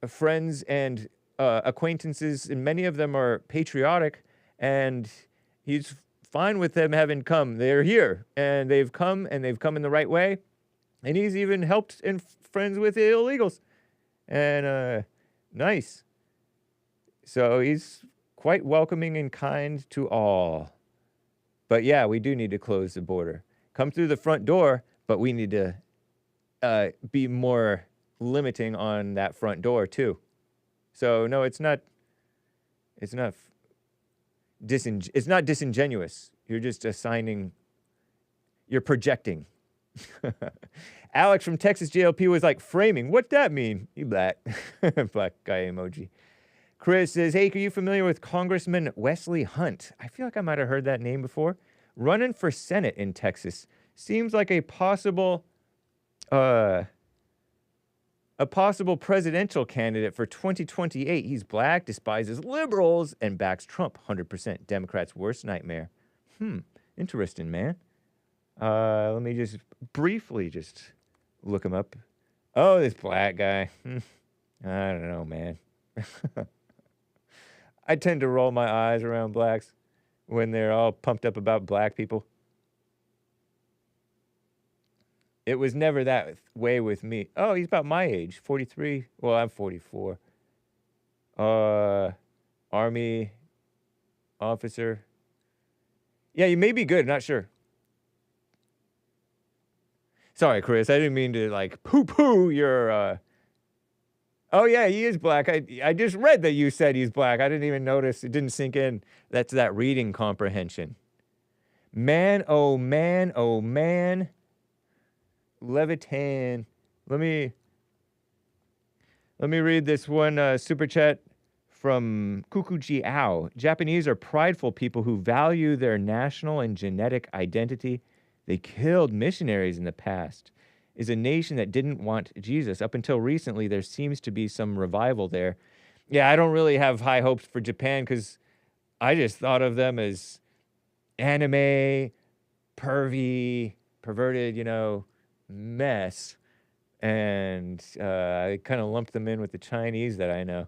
friends and acquaintances, and many of them are patriotic, and he's fine with them having come. They're here, and they've come in the right way, and he's even helped and friends with the illegals. And nice. So he's quite welcoming and kind to all. But yeah, we do need to close the border. Come through the front door, but we need to be more limiting on that front door too. So no, it's not disingenuous. You're just you're projecting. Alex from Texas JLP was like, framing, what'd that mean? You black. Black guy emoji. Chris says, hey, are you familiar with Congressman Wesley Hunt? I feel like I might have heard that name before. Running for Senate in Texas. Seems like a possible presidential candidate for 2028. He's black, despises liberals, and backs Trump 100%. Democrats' worst nightmare. Interesting, man. Let me just briefly look him up. Oh, this black guy. I don't know, man. I tend to roll my eyes around blacks when they're all pumped up about black people. It was never that way with me. Oh, he's about my age, 43. Well, I'm 44. Army officer. Yeah, you may be good, not sure. Sorry, Chris, I didn't mean to, like, poo-poo your, Oh, yeah, he is black. I just read that you said he's black. I didn't even notice. It didn't sink in. That's that reading comprehension. Man, oh, man, oh, man. Levitan. Let me read this one super chat from Kukuji Ao. Japanese are prideful people who value their national and genetic identity. They killed missionaries in the past. Is a nation that didn't want Jesus. Up until recently, there seems to be some revival there. Yeah, I don't really have high hopes for Japan because I just thought of them as anime, pervy, perverted, mess. And I kind of lumped them in with the Chinese that I know.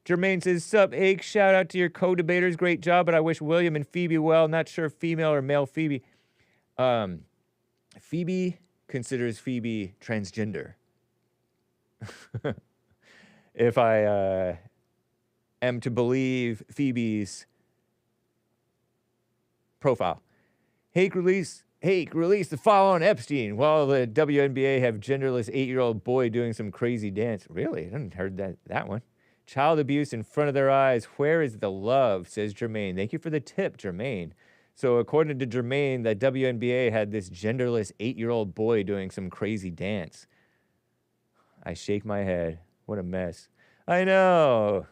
Jermaine says, sup, Hake, shout out to your co-debaters. Great job, but I wish William and Phoebe well. Not sure female or male Phoebe. Phoebe considers Phoebe transgender. If I am to believe Phoebe's profile. Hake release the file on Epstein while the WNBA have genderless 8-year-old boy doing some crazy dance. Really? I hadn't heard that one. Child abuse in front of their eyes. Where is the love, says Jermaine. Thank you for the tip, Jermaine. So according to Jermaine, the WNBA had this genderless 8-year-old boy doing some crazy dance. I shake my head. What a mess. I know.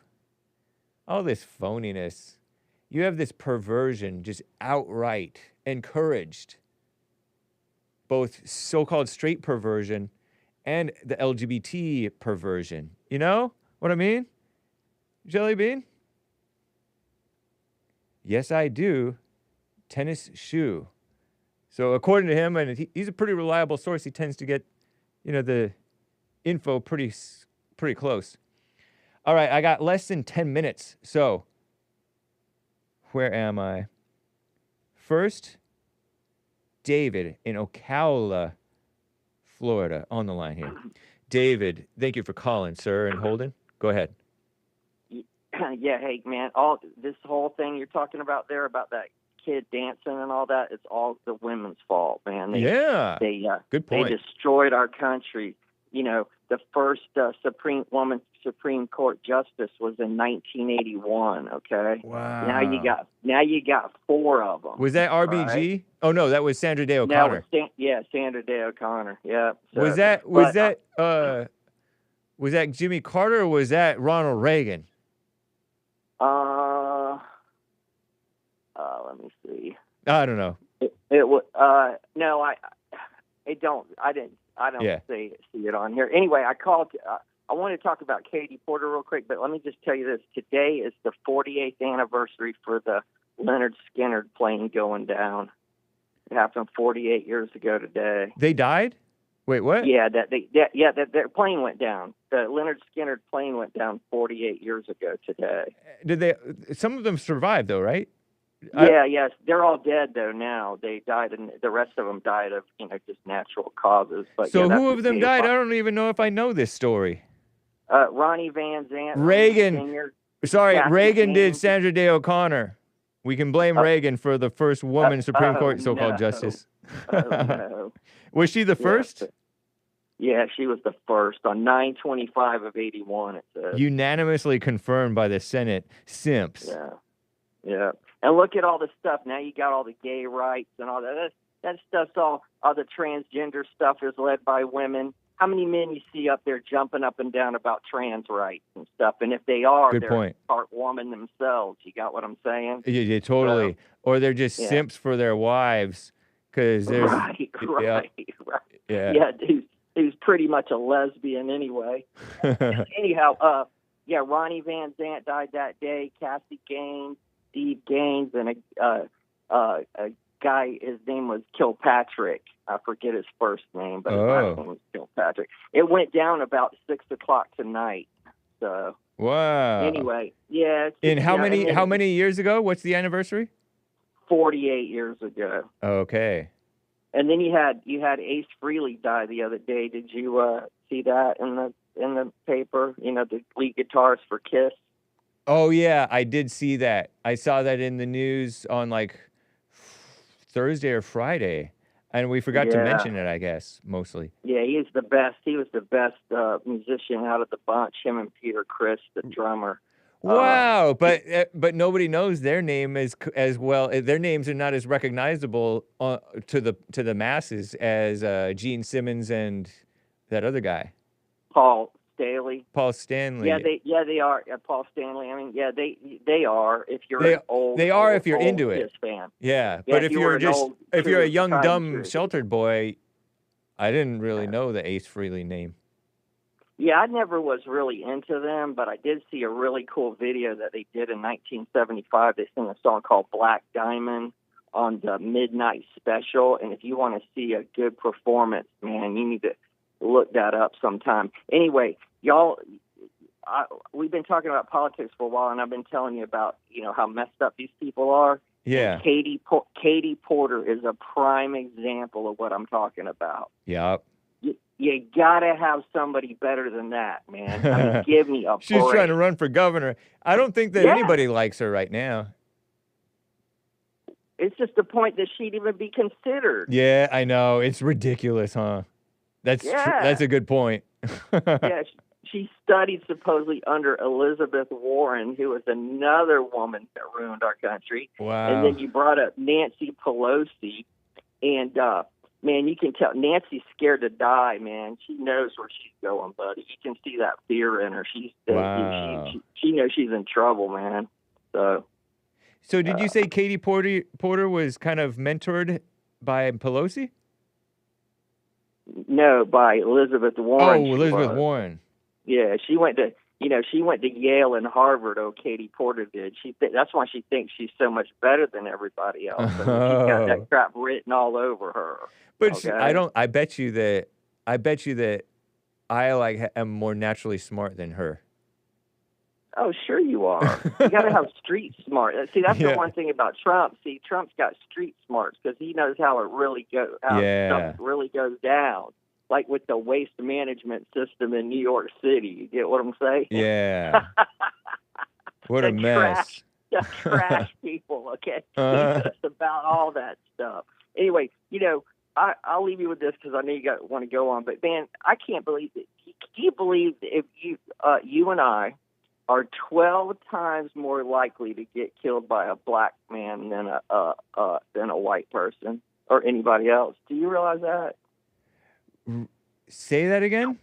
All this phoniness. You have this perversion just outright encouraged. Both so-called straight perversion and the LGBT perversion. You know what I mean? Jelly Bean? Yes, I do. Tennis shoe. So according to him, and he's a pretty reliable source, he tends to get, the info pretty close. All right, I got less than 10 minutes. So where am I? First, David in Ocala, Florida, on the line here. David, thank you for calling, sir, and holding. Go ahead. Yeah, hey, man, all this whole thing you're talking about there about that kid dancing and all that, it's all the women's fault, man. They good point. They destroyed our country. The first Supreme Court justice was in 1981. Okay. Wow. Now you got 4 of them. Was that RBG? Right? Oh no, that was Sandra Day O'Connor. Sandra Day O'Connor. Yeah. So, was that Jimmy Carter or was that Ronald Reagan? Let me see. I don't know. It was no, I don't see it on here. Anyway, I called. I want to talk about Katie Porter real quick, but let me just tell you this: today is the 48th anniversary for the Lynyrd Skynyrd plane going down. It happened 48 years ago today. They died? Wait, what? Yeah, their plane went down. The Lynyrd Skynyrd plane went down 48 years ago today. Did they? Some of them survived, though, right? Yes, they're all dead though now. They died, and the rest of them died of just natural causes. But so who of them died? I don't even know if I know this story. Ronnie Van Zant. Reagan. Sorry, Reagan did Sandra Day O'Connor. We can blame Reagan for the first woman Supreme Court so-called justice. No. Was she the first? Yeah, she was the first on 9/25 of 81. It says. Unanimously confirmed by the Senate. Simps. Yeah. And look at all the stuff. Now you got all the gay rights and all that. That stuff's all the transgender stuff is led by women. How many men you see up there jumping up and down about trans rights and stuff? And if they are, they're part woman themselves. You got what I'm saying? Yeah, totally. Or they're just simps for their wives. Because there's right. Yeah, who's pretty much a lesbian anyway. Anyhow, Ronnie Van Zant died that day. Cassie Gaines, Steve Gaines, and a guy. His name was Kilpatrick. I forget his first name, but his last name was Kilpatrick. It went down about 6:00 tonight. So wow. Anyway, yeah. In how many years ago? What's the anniversary? 48 years ago. Okay. And then you had Ace Frehley die the other day. Did you see that in the paper? The lead guitarist for Kiss. Oh yeah, I did see that. I saw that in the news on like Thursday or Friday, and we forgot to mention it. I guess mostly. Yeah, he's the best. He was the best musician out of the bunch. Him and Peter Criss, the drummer. Wow, but nobody knows their name as well. Their names are not as recognizable to the masses as Gene Simmons and that other guy, Paul Stanley. Paul Stanley. Yeah, they are. Paul Stanley. I mean, yeah, they are. If you're an old, they are if you're into it. Fan. Yeah, but if you're a young dumb sheltered boy, I didn't really know the Ace Frehley name. Yeah, I never was really into them, but I did see a really cool video that they did in 1975. They sang a song called Black Diamond on the Midnight Special, and if you want to see a good performance, man, you need to look that up sometime. Anyway, y'all, we've been talking about politics for a while, and I've been telling you about, how messed up these people are. Yeah. And Katie Porter is a prime example of what I'm talking about. Yeah. You gotta have somebody better than that, man. I mean, give me a She's break. trying to run for governor. I don't think that anybody likes her right now. It's just the point that she'd even be considered. Yeah, I know. It's ridiculous, huh? That's a good point. she studied supposedly under Elizabeth Warren, who was another woman that ruined our country. Wow. And then you brought up Nancy Pelosi, and man, you can tell Nancy's scared to die, man. She knows where she's going, buddy. You can see that fear in her. Wow. She knows she's in trouble, man. So did you say Katie Porter was kind of mentored by Pelosi? No, by Elizabeth Warren. Oh, Elizabeth Warren. Yeah, she went to Yale and Harvard. Oh, Katie Porter did. That's why she thinks she's so much better than everybody else. I mean, she's got that crap written all over her. But okay? I bet you that I am more naturally smart than her. Oh, sure you are. You got to have street smart. See, that's the one thing about Trump. See, Trump's got street smarts because he knows how it really goes. Stuff really goes down. Like with the waste management system in New York City. You get what I'm saying? Yeah. What a mess. The trash people, okay? It's about all that stuff. Anyway, I'll leave you with this because I know you want to go on. But, man, I can't believe it. Can you believe if you and I are 12 times more likely to get killed by a black man than a white person or anybody else? Do you realize that? Say that again?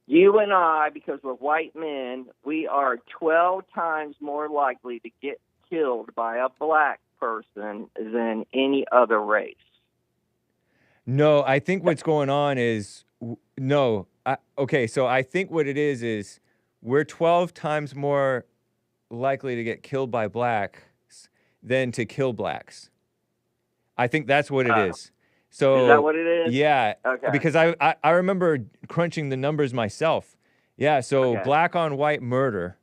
You and I, because we're white men, we are 12 times more likely to get killed by a black person than any other race. No, I think what's going on is, okay, so I think what it is we're 12 times more likely to get killed by blacks than to kill blacks. I think that's what it is. So, is that what it is? Yeah, okay. Because I remember crunching the numbers myself. Yeah, so black on white murder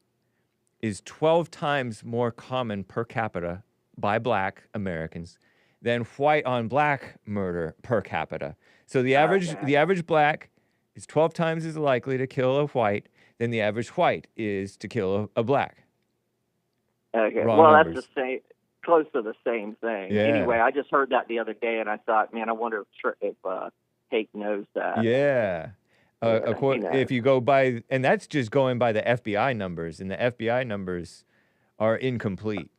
is 12 times more common per capita by black Americans than white on black murder per capita. So the average black is 12 times as likely to kill a white than the average white is to kill a black. Okay, Wrong well, numbers. that's the same. Close to the same thing. Yeah. Anyway, I just heard that the other day, and I thought, man, I wonder if Hake knows that. Yeah. If you go by, and that's just going by the FBI numbers, and the FBI numbers are incomplete,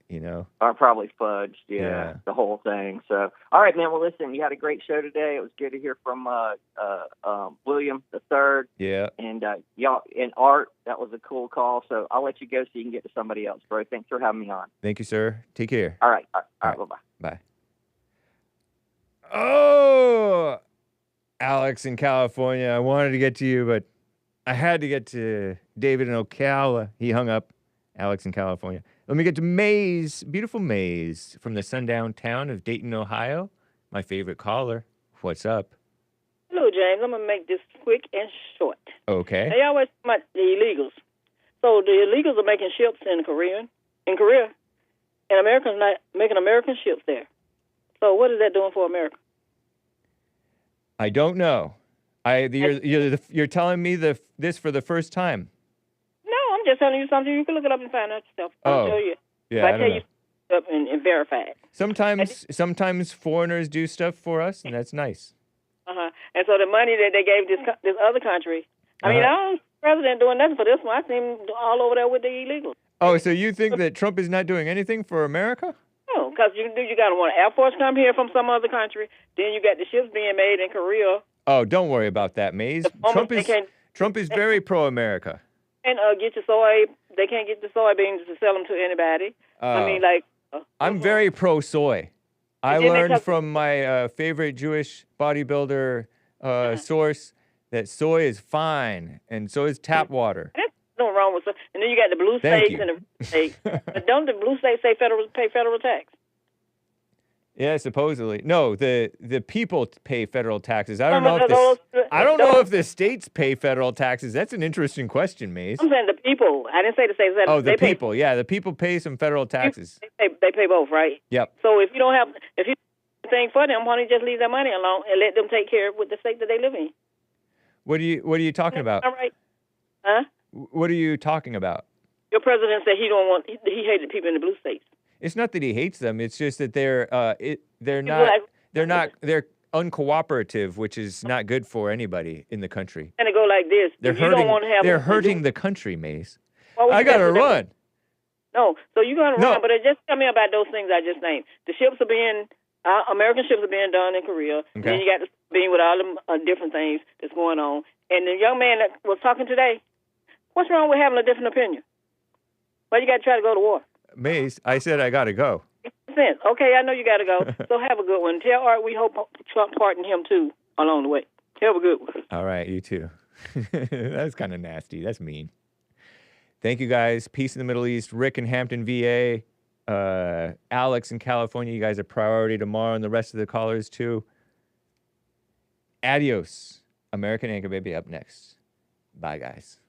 Are probably fudged, the whole thing. So, all right, man. Well, listen, you had a great show today. It was good to hear from William III. Yeah. And y'all, and Art, that was a cool call. So I'll let you go so you can get to somebody else, bro. Thanks for having me on. Thank you, sir. Take care. All right. All right. Bye-bye. Bye. Oh, Alex in California. I wanted to get to you, but I had to get to David in Ocala. He hung up. Alex in California. Let me get to Maze, beautiful Maze from the sundown town of Dayton, Ohio. My favorite caller. What's up? Hello, James. I'm going to make this quick and short. Okay. They always talk about the illegals. So the illegals are making ships in Korea, and Americans not making American ships there. So what is that doing for America? I don't know. You're telling me this for the first time. No, I'm just telling you something. You can look it up and find out yourself. I'll tell you. Yeah, I tell you up and verify it. Sometimes foreigners do stuff for us, and that's nice. And so the money that they gave this other country, I mean, I don't see the president doing nothing for this one. I see him all over there with the illegals. Oh, so you think that Trump is not doing anything for America? No, because you got to want an Air Force come here from some other country. Then you got the ships being made in Korea. Oh, don't worry about that, Maze. Trump is very pro-America. And get your soy. They can't get the soybeans to sell them to anybody. I mean, like. I'm very pro-soy. I learned from my favorite Jewish bodybuilder source that soy is fine, and so is tap water. There's no wrong with soy. And then you got the blue states and the red states. But don't the blue states say pay federal tax? Yeah, supposedly. No, the people pay federal taxes. I don't know if the states pay federal taxes. That's an interesting question, Maze. I'm saying the people. I didn't say the states. Oh, the people. Yeah, the people pay some federal taxes. They pay both, right? Yep. So if you don't have anything for them, why don't you just leave their money alone and let them take care of with the state that they live in? What are you talking about? All right. Huh? What are you talking about? Your president said he hated people in the blue states. It's not that he hates them. It's just that they're uncooperative, which is not good for anybody in the country. And it go like this. They're If you don't want to have They're hurting the country, Mace. Why would I you gotta mess with that? run. No, so you're going to No. run, but just tell me about those things I just named. The ships are being, American ships are being done in Korea. And then you got the being with all them different things that's going on. And the young man that was talking today, what's wrong with having a different opinion? Why you got to try to go to war? Mace, I said I gotta go. Sense. Okay, I know you got to go. So have a good one. Tell Art we hope Trump pardoned him too along the way. Have a good one. All right, you too. That's kind of nasty. That's mean. Thank you, guys. Peace in the Middle East. Rick in Hampton, VA. Alex in California. You guys are priority tomorrow, and the rest of the callers, too. Adios. American Anchor Baby up next. Bye, guys.